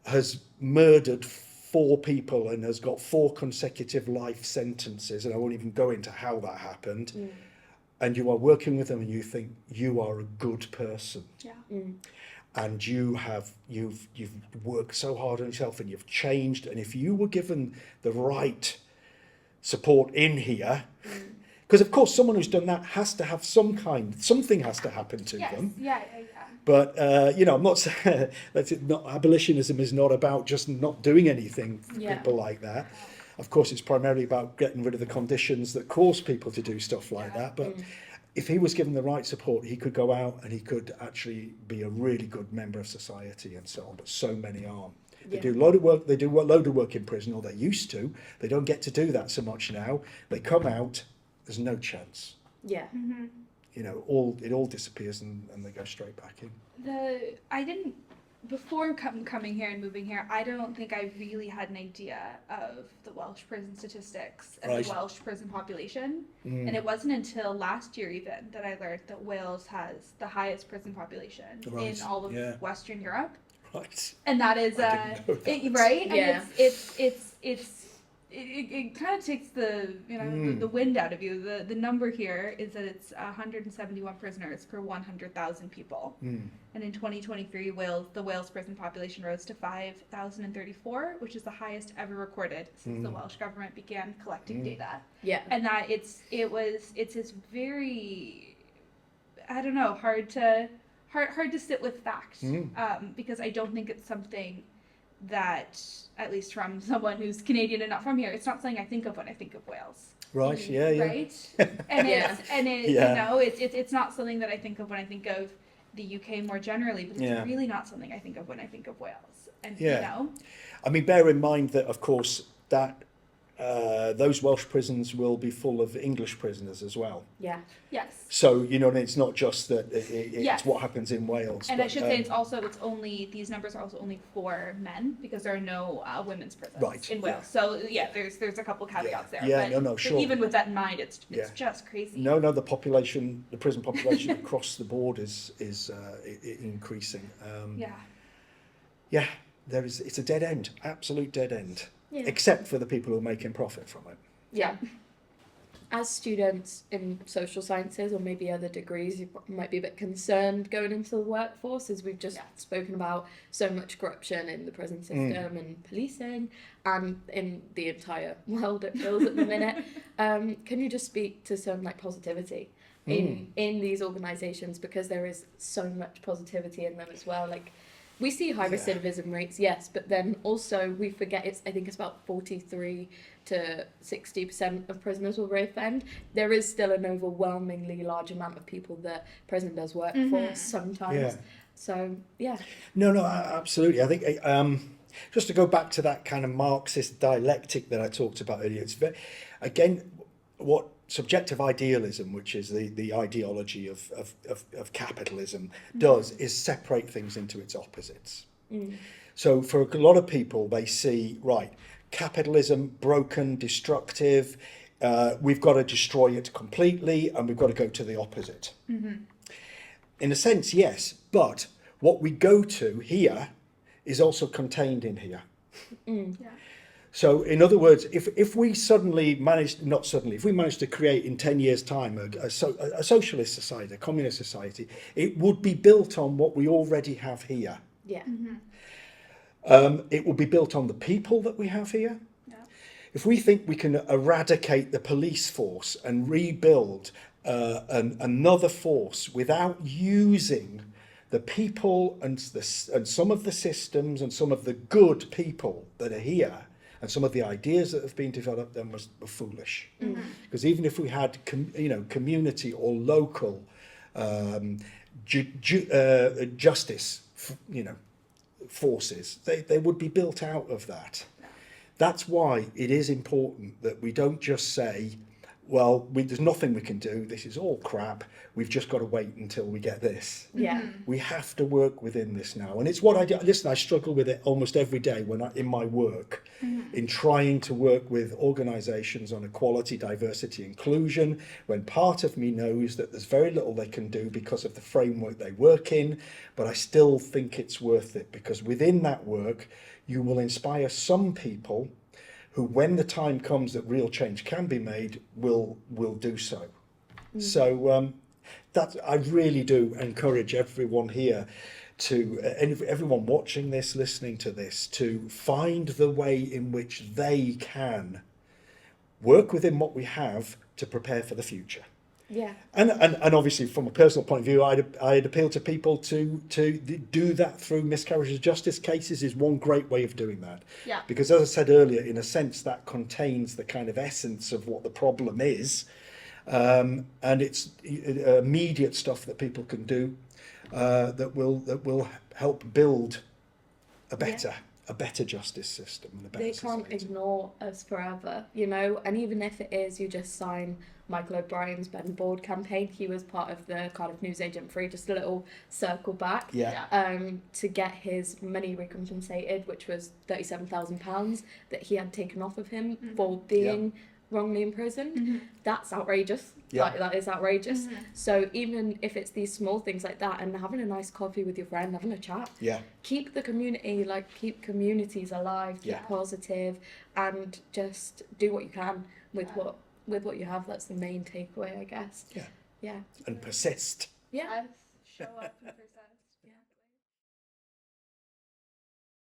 has murdered 4 people and has got 4 consecutive life sentences, and I won't even go into how that happened. And you are working with them and you think you are a good person. And you've worked so hard on yourself and you've changed, and if you were given the right support in here, because of course someone who's done that has to have something has to happen to them. But I'm not saying abolitionism is not about just not doing anything for people like that. Of course, it's primarily about getting rid of the conditions that cause people to do stuff like that. But if he was given the right support, he could go out and he could actually be a really good member of society and so on. But so many aren't. They do a load of work. They do a load of work in prison, or they used to. They don't get to do that so much now. They come out. There's no chance. It all disappears and they go straight back in. Before coming here and moving here, I don't think I really had an idea of the Welsh prison statistics and the Welsh prison population. And it wasn't until last year even that I learned that Wales has the highest prison population in all of Western Europe. And that is right. And it kind of takes the the wind out of you. The number here is that it's 171 prisoners per 100,000 people. And in 2023, the Wales prison population rose to 5,034, which is the highest ever recorded since the Welsh government began collecting data. And that it's this very, I don't know, hard to sit with fact, because I don't think it's something that, at least from someone who's Canadian and not from here, it's not something I think of when I think of Wales. Right. And it's not something that I think of when I think of the UK more generally, but it's really not something I think of when I think of Wales. And I mean, bear in mind that of course that those Welsh prisons will be full of English prisoners as well. So it's not just that it's what happens in Wales. And I should say these numbers are also only for men, because there are no women's prisons in Wales. So there's a couple caveats there. But sure. Even with that in mind, it's just crazy. No, the prison population across the board is increasing. It's a dead end, absolute dead end. Except for the people who are making profit from it. As students in social sciences or maybe other degrees, you might be a bit concerned going into the workforce, as we've just spoken about so much corruption in the prison system and policing and in the entire world, it feels at the minute. Can you just speak to some positivity in these organisations, because there is so much positivity in them as well? We see high recidivism rates, yes, but then also we forget I think it's about 43 to 60% of prisoners will reoffend. There is still an overwhelmingly large amount of people that prison does work for sometimes. So, No, absolutely. I think just to go back to that kind of Marxist dialectic that I talked about earlier, it's what subjective idealism, which is the ideology of capitalism, does is separate things into its opposites. So for a lot of people, they see, capitalism, broken, destructive, we've got to destroy it completely and we've got to go to the opposite. In a sense, yes, but what we go to here is also contained in here. So, in other words, if we if we managed to create in 10 years' time a socialist society, a communist society, it would be built on what we already have here. It will be built on the people that we have here. If we think we can eradicate the police force and rebuild another force without using the people and some of the systems and some of the good people that are here and some of the ideas that have been developed then were foolish. Because even if we had community or local justice forces, they would be built out of that. That's why it is important that we don't just say, well, there's nothing we can do, this is all crap, we've just got to wait until we get this. Yeah. We have to work within this now. And it's what I do. Listen, I struggle with it almost every day in my work, in trying to work with organisations on equality, diversity, inclusion, when part of me knows that there's very little they can do because of the framework they work in, but I still think it's worth it, because within that work, you will inspire some people who, when the time comes that real change can be made, will do so. So that I really do encourage everyone here to, everyone watching this, listening to this, to find the way in which they can work within what we have to prepare for the future. Yeah. And obviously, from a personal point of view, I'd appeal to people to do that through miscarriages of justice cases is one great way of doing that. Yeah. Because as I said earlier, in a sense, that contains the kind of essence of what the problem is, and it's immediate stuff that people can do that will help build a better justice system. And a better society. They can't ignore us forever, and even if it is you just sign Michael O'Brien's Ben Board campaign, he was part of the Cardiff Newsagent Free, just a little circle back, to get his money recompensated, which was £37,000 that he had taken off of him for being wrongly imprisoned. That's outrageous. That is outrageous. So even if it's these small things like that, and having a nice coffee with your friend, having a chat, keep the community, keep communities alive, keep positive, and just do what you can with what you have. That's the main takeaway, I guess. And persist. Yeah. Show up and present.